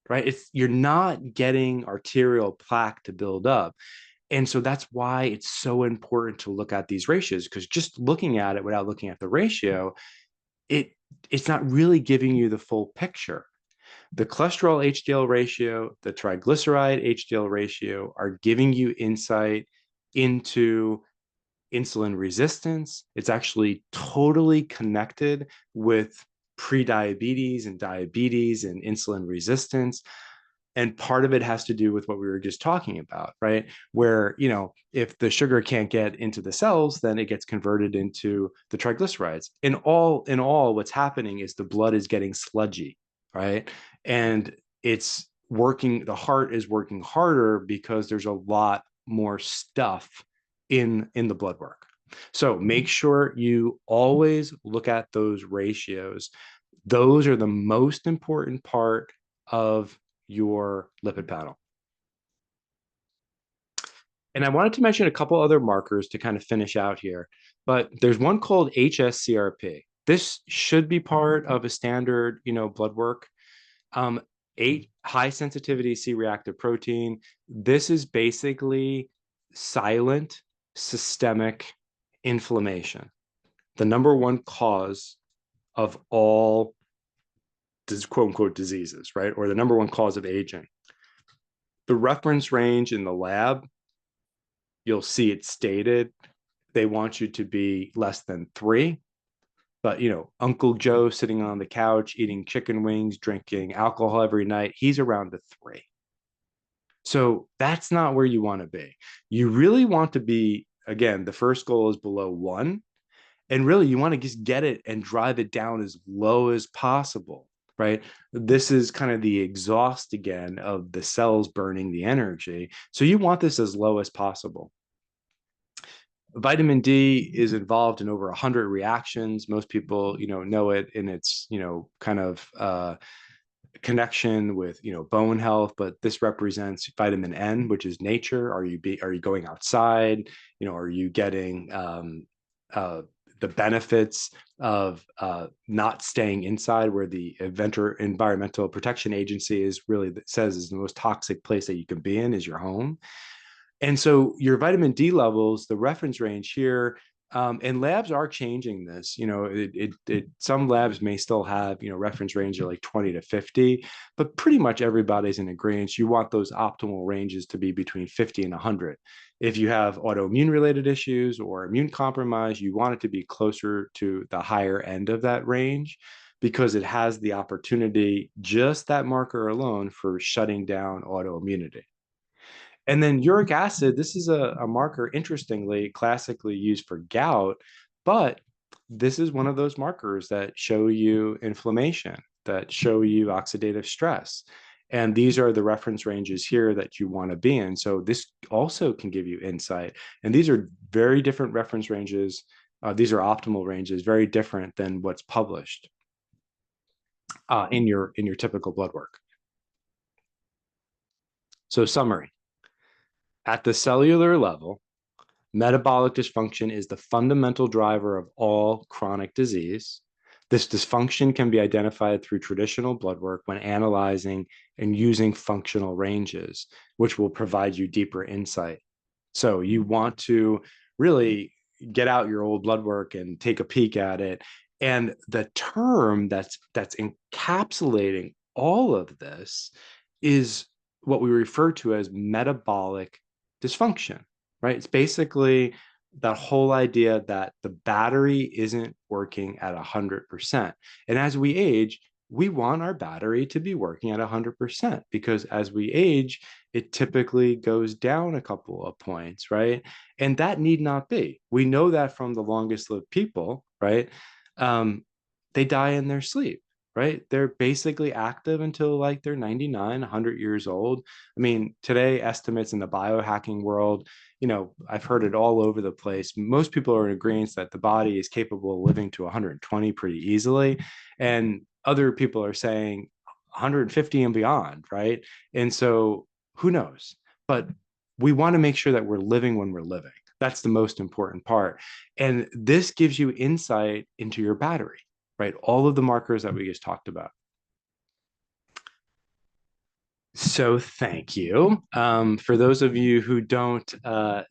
[SPEAKER 2] right? You're not getting arterial plaque to build up. And so that's why it's so important to look at these ratios, because just looking at it without looking at the ratio, it's not really giving you the full picture. The cholesterol HDL ratio, the triglyceride HDL ratio are giving you insight into insulin resistance. It's actually totally connected with prediabetes and diabetes and insulin resistance. And part of it has to do with what we were just talking about, right? Where, if the sugar can't get into the cells, then it gets converted into the triglycerides. In all, what's happening is the blood is getting sludgy, right? And the heart is working harder because there's a lot more stuff in the blood work. So make sure you always look at those ratios. Those are the most important part of your lipid panel. And I wanted to mention a couple other markers to kind of finish out here, but there's one called HSCRP. This should be part of a standard, blood work. 8 high sensitivity C-reactive protein. This is basically silent systemic inflammation, the number one cause of all quote unquote diseases, right? Or the number one cause of aging. The reference range in the lab, you'll see it stated, they want you to be less than 3. But, Uncle Joe sitting on the couch, eating chicken wings, drinking alcohol every night, he's around a 3. So that's not where you want to be. You really want to be, again, the first goal is below 1. And really, you want to just get it and drive it down as low as possible, right? This is kind of the exhaust again of the cells burning the energy. So you want this as low as possible. Vitamin D is involved in over 100 reactions. Most people, know it in its, kind of connection with, bone health, but this represents vitamin N, which is nature. Are you going outside? Are you getting the benefits of not staying inside, where the Environmental Protection Agency says is the most toxic place that you can be in is your home. And so your vitamin D levels, the reference range here, and labs are changing this. Some labs may still have, reference range of like 20 to 50, but pretty much everybody's in agreement. You want those optimal ranges to be between 50 and 100. If you have autoimmune related issues or immune compromise, you want it to be closer to the higher end of that range. because it has the opportunity, just that marker alone, for shutting down autoimmunity. And then uric acid, this is a marker, interestingly, classically used for gout, but this is one of those markers that show you inflammation, that show you oxidative stress. And these are the reference ranges here that you want to be in. So this also can give you insight. And these are very different reference ranges. These are optimal ranges, very different than what's published in your typical blood work. So summary. At the cellular level, metabolic dysfunction is the fundamental driver of all chronic disease. This dysfunction can be identified through traditional blood work when analyzing and using functional ranges, which will provide you deeper insight. So you want to really get out your old blood work and take a peek at it. And the term that's encapsulating all of this is what we refer to as metabolic dysfunction, right? It's basically that whole idea that the battery isn't working at 100%. And as we age, we want our battery to be working at 100%, because as we age, it typically goes down a couple of points, right? And that need not be. We know that from the longest lived people, right? They die in their sleep, right? They're basically active until like they're 99, 100 years old. I mean, today estimates in the biohacking world, you know, I've heard it all over the place. Most people are in agreement that the body is capable of living to 120 pretty easily. And other people are saying 150 and beyond, right? And so who knows? But we want to make sure that we're living when we're living. That's the most important part. And this gives you insight into your battery, right? All of the markers that we just talked about. So thank you. For those of you who don't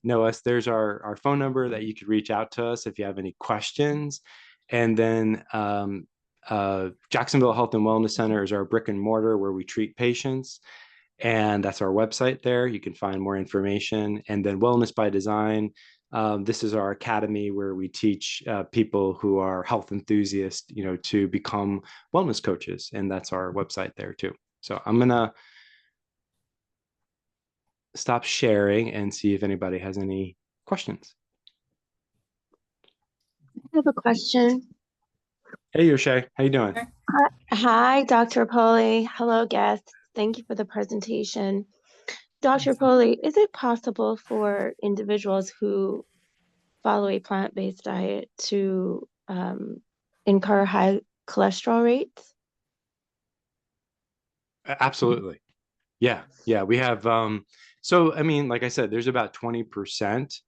[SPEAKER 2] know us, there's our phone number that you could reach out to us if you have any questions. And then Jacksonville Health and Wellness Center is our brick and mortar where we treat patients. And that's our website there. You can find more information. And then Wellness by Design. This is our academy where we teach people who are health enthusiasts, you know, to become wellness coaches. And that's our website there too. So I'm going to stop sharing and see if anybody has any questions.
[SPEAKER 5] I have a question.
[SPEAKER 2] Hey, Yoshay, how you doing?
[SPEAKER 5] Hi, Dr. Repole. Hello, guests. Thank you for the presentation. Dr. Repole, is it possible for individuals who follow a plant-based diet to incur high cholesterol rates?
[SPEAKER 2] Absolutely. Yeah. Yeah. We have, so, I mean, like I said, there's about 20%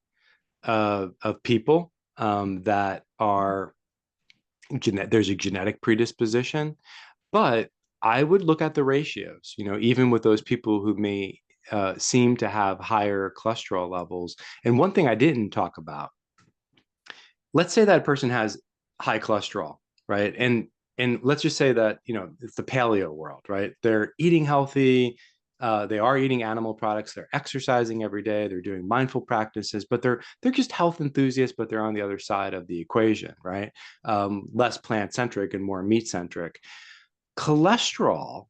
[SPEAKER 2] of people that are, there's a genetic predisposition, but I would look at the ratios, you know, even with those people who may seem to have higher cholesterol levels. And one thing I didn't talk about, let's say that person has high cholesterol, right? And let's just say that, you know, it's the paleo world, right? They're eating healthy, they are eating animal products, they're exercising every day, they're doing mindful practices, but they're just health enthusiasts, but they're on the other side of the equation, right? Less plant-centric and more meat-centric. Cholesterol,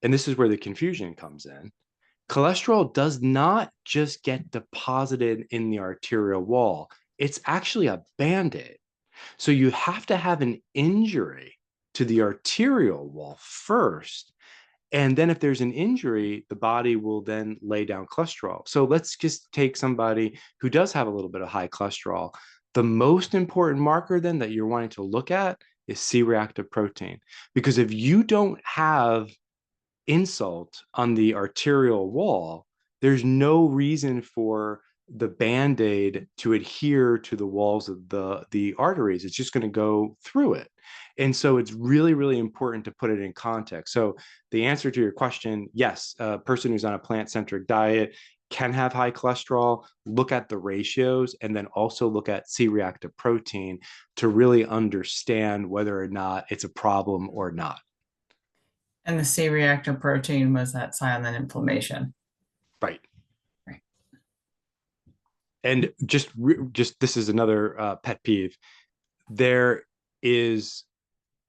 [SPEAKER 2] and this is where the confusion comes in, cholesterol does not just get deposited in the arterial wall. It's actually a Band-Aid. So you have to have an injury to the arterial wall first. And then if there's an injury, the body will then lay down cholesterol. So let's just take somebody who does have a little bit of high cholesterol. The most important marker then that you're wanting to look at is C-reactive protein. Because if you don't have insult on the arterial wall, there's no reason for the Band-Aid to adhere to the walls of the arteries. It's just going to go through it. And so it's really, really important to put it in context. So the answer to your question, yes, a person who's on a plant-centric diet can have high cholesterol. Look at the ratios and then also look at C-reactive protein to really understand whether or not it's a problem or not.
[SPEAKER 1] And the C-reactive protein was that silent inflammation.
[SPEAKER 2] Right.
[SPEAKER 1] Right.
[SPEAKER 2] And just this is another pet peeve. There is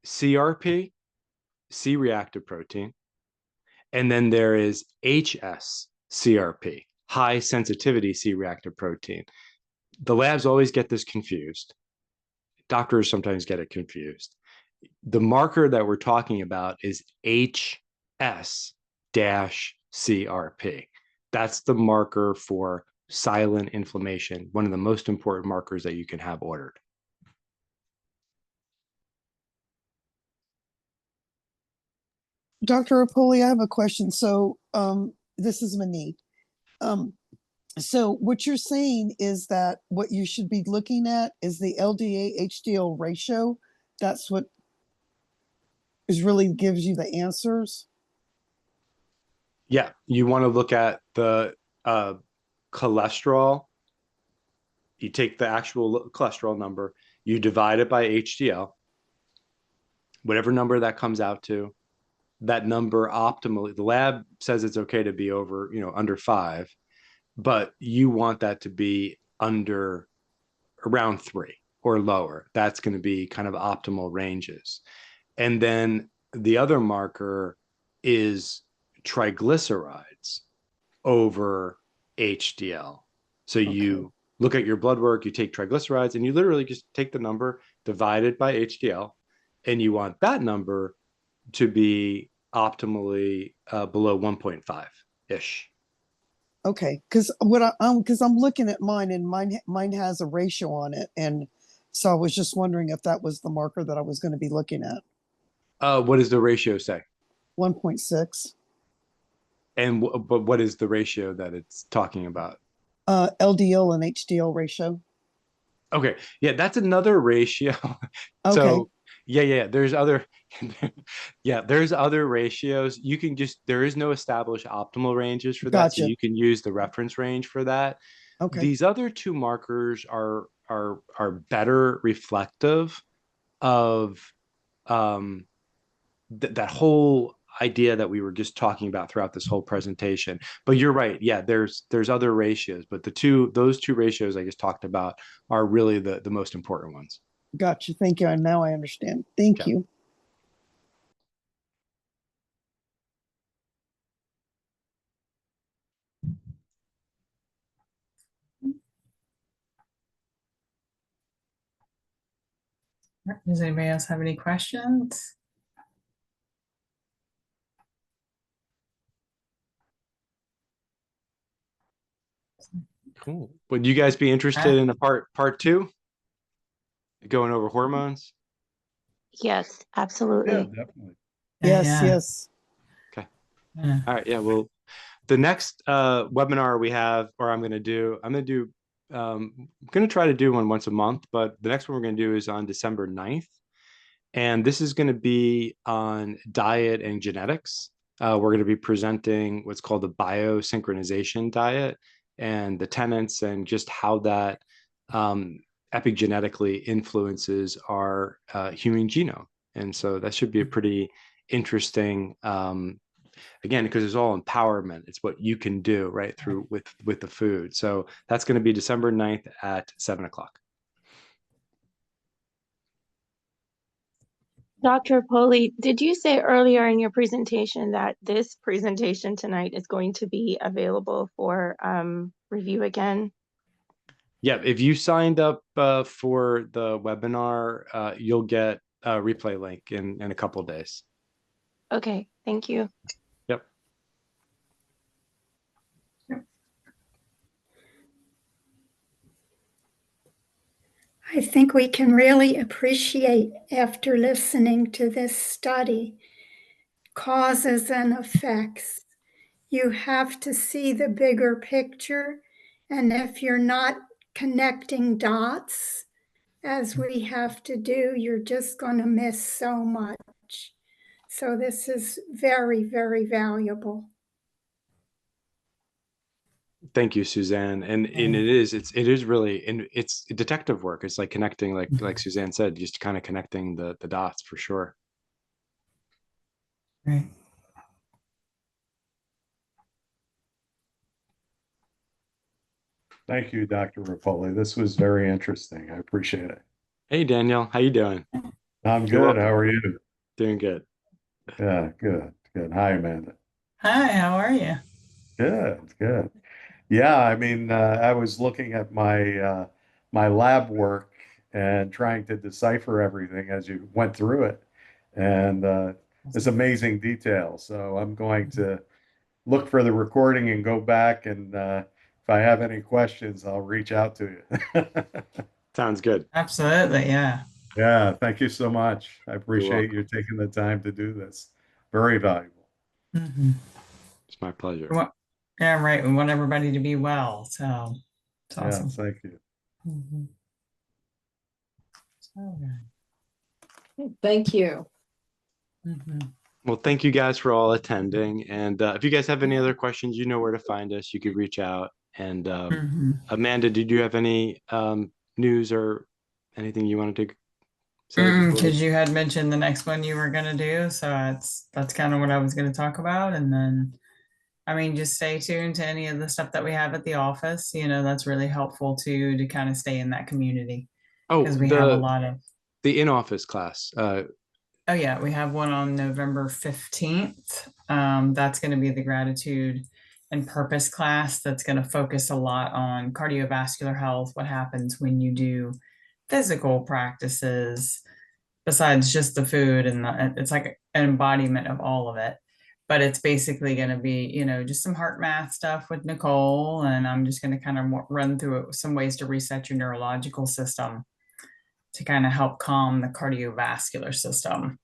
[SPEAKER 2] CRP, C-reactive protein, and then there is HS-CRP, high sensitivity C-reactive protein. The labs always get this confused. Doctors sometimes get it confused. The marker that we're talking about is HS-CRP. That's the marker for silent inflammation, one of the most important markers that you can have ordered.
[SPEAKER 4] Dr. Repole, I have a question. So, this is Monique. So what you're saying is that what you should be looking at is the LDA HDL ratio. That's what is really gives you the answers.
[SPEAKER 2] Yeah, you want to look at the cholesterol. You take the actual cholesterol number, you divide it by HDL, whatever number that comes out to. That number optimally, the lab says it's okay to be over, under 5, but you want that to be under around 3 or lower. That's going to be kind of optimal ranges. And then the other marker is triglycerides over HDL. So you look at your blood work, you take triglycerides, and you literally just take the number, divide it by HDL, and you want that number to be optimally below 1.5-ish.
[SPEAKER 4] Okay, because I'm looking at mine, and mine has a ratio on it, and so I was just wondering if that was the marker that I was going to be looking at.
[SPEAKER 2] What does the ratio say?
[SPEAKER 4] 1.6.
[SPEAKER 2] And but what is the ratio that it's talking about?
[SPEAKER 4] LDL and HDL ratio.
[SPEAKER 2] Okay, yeah, that's another ratio.
[SPEAKER 4] Okay.
[SPEAKER 2] So yeah, there's other there's other ratios. You can just, there is no established optimal ranges for that. So
[SPEAKER 4] Gotcha.
[SPEAKER 2] you can use the reference range for that.
[SPEAKER 4] Okay.
[SPEAKER 2] These other two markers are better reflective of that whole idea that we were just talking about throughout this whole presentation. But you're right. Yeah, there's other ratios, but those two ratios I just talked about are really the most important ones.
[SPEAKER 4] Gotcha. Thank you. And now I understand. Thank
[SPEAKER 2] Okay.
[SPEAKER 4] you.
[SPEAKER 1] Does anybody else have any questions?
[SPEAKER 2] Cool. Would you guys be interested in a part 2? Going over hormones?
[SPEAKER 5] Yes, absolutely.
[SPEAKER 6] Definitely.
[SPEAKER 4] Yes,
[SPEAKER 1] Yeah.
[SPEAKER 4] yes.
[SPEAKER 2] Okay.
[SPEAKER 1] Yeah.
[SPEAKER 2] All right. Yeah. Well, the next webinar we have, or I'm going to do, I'm going to try to do one once a month, but the next one we're going to do is on December 9th. And this is going to be on diet and genetics. We're going to be presenting what's called the biosynchronization diet and the tenets and just how that epigenetically influences our human genome. And so that should be a pretty interesting, again, because it's all empowerment. It's what you can do right through with the food. So that's going to be December 9th at 7:00.
[SPEAKER 5] Dr. Repole, did you say earlier in your presentation that this presentation tonight is going to be available for review again?
[SPEAKER 2] Yeah, if you signed up for the webinar, you'll get a replay link in a couple of days.
[SPEAKER 5] Okay, thank you.
[SPEAKER 2] Yep.
[SPEAKER 7] I think we can really appreciate, after listening to this study, causes and effects. You have to see the bigger picture, and if you're not connecting dots, as we have to do, you're just going to miss so much. So this is very, very valuable.
[SPEAKER 2] Thank you, Suzanne. And it is really, and it's detective work. It's like connecting, like Suzanne said, just kind of connecting the dots for sure.
[SPEAKER 1] Right.
[SPEAKER 6] Thank you, Dr. Repole. This was very interesting. I appreciate it.
[SPEAKER 2] Hey, Danielle, how you doing?
[SPEAKER 6] I'm
[SPEAKER 2] You're
[SPEAKER 6] good.
[SPEAKER 2] welcome.
[SPEAKER 6] How are you?
[SPEAKER 2] Doing good.
[SPEAKER 6] Yeah, good, good. Hi, Amanda.
[SPEAKER 1] Hi, how are you?
[SPEAKER 6] Good, good. Yeah, I mean, I was looking at my lab work and trying to decipher everything as you went through it, and it's amazing detail. So I'm going to look for the recording and go back, and if I have any questions, I'll reach out to you.
[SPEAKER 2] Sounds good.
[SPEAKER 1] Absolutely, yeah.
[SPEAKER 6] Yeah, thank you so much. I
[SPEAKER 2] You're
[SPEAKER 6] appreciate
[SPEAKER 2] welcome.
[SPEAKER 6] you taking the time to do this. Very valuable.
[SPEAKER 1] Mhm.
[SPEAKER 2] It's my pleasure.
[SPEAKER 1] We want- Yeah, right. We want everybody to be well, so it's
[SPEAKER 6] Yeah,
[SPEAKER 1] awesome.
[SPEAKER 6] thank you.
[SPEAKER 1] Mhm. So good.
[SPEAKER 8] Thank you.
[SPEAKER 1] Mhm.
[SPEAKER 2] Well, thank you guys for all attending. And if you guys have any other questions, you know where to find us. You could reach out. And
[SPEAKER 1] Mhm.
[SPEAKER 2] Amanda, did you have any news or anything you wanted to say before?
[SPEAKER 1] Because you had mentioned the next one you were gonna do, so that's kind of what I was gonna talk about. And then, I mean, just stay tuned to any of the stuff that we have at the office. That's really helpful too, to kind of stay in that community
[SPEAKER 2] Oh,
[SPEAKER 1] because we have a lot of.
[SPEAKER 2] the in-office class.
[SPEAKER 1] Oh yeah, we have one on November 15th. That's going to be the gratitude and purpose class that's going to focus a lot on cardiovascular health, what happens when you do physical practices besides just the food, and it's like an embodiment of all of it. But it's basically going to be, just some heart math stuff with Nicole, and I'm just going to kind of run through it, some ways to reset your neurological system to kind of help calm the cardiovascular system.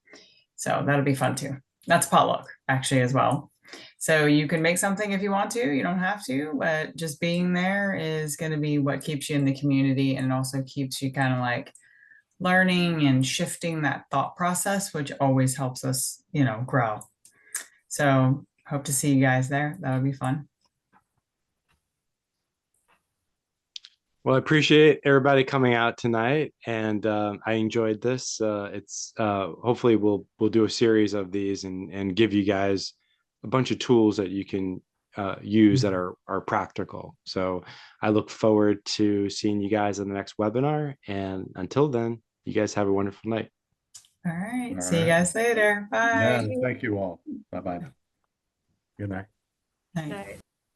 [SPEAKER 1] So that'll be fun too. That's potluck actually as well. So you can make something if you want to, you don't have to, but just being there is going to be what keeps you in the community, and it also keeps you kind of like learning and shifting that thought process, which always helps us, grow. So hope to see you guys there. That'll be fun.
[SPEAKER 2] Well, I appreciate everybody coming out tonight, and I enjoyed this. It's hopefully we'll do a series of these and give you guys a bunch of tools that you can use that are practical. So I look forward to seeing you guys in the next webinar. And until then, you guys have a wonderful night.
[SPEAKER 1] All right.
[SPEAKER 6] All
[SPEAKER 1] See you
[SPEAKER 6] right.
[SPEAKER 1] guys later.
[SPEAKER 6] Yeah,
[SPEAKER 1] Bye.
[SPEAKER 6] thank you all. Bye-bye now. Good night.
[SPEAKER 1] Night.
[SPEAKER 8] Right.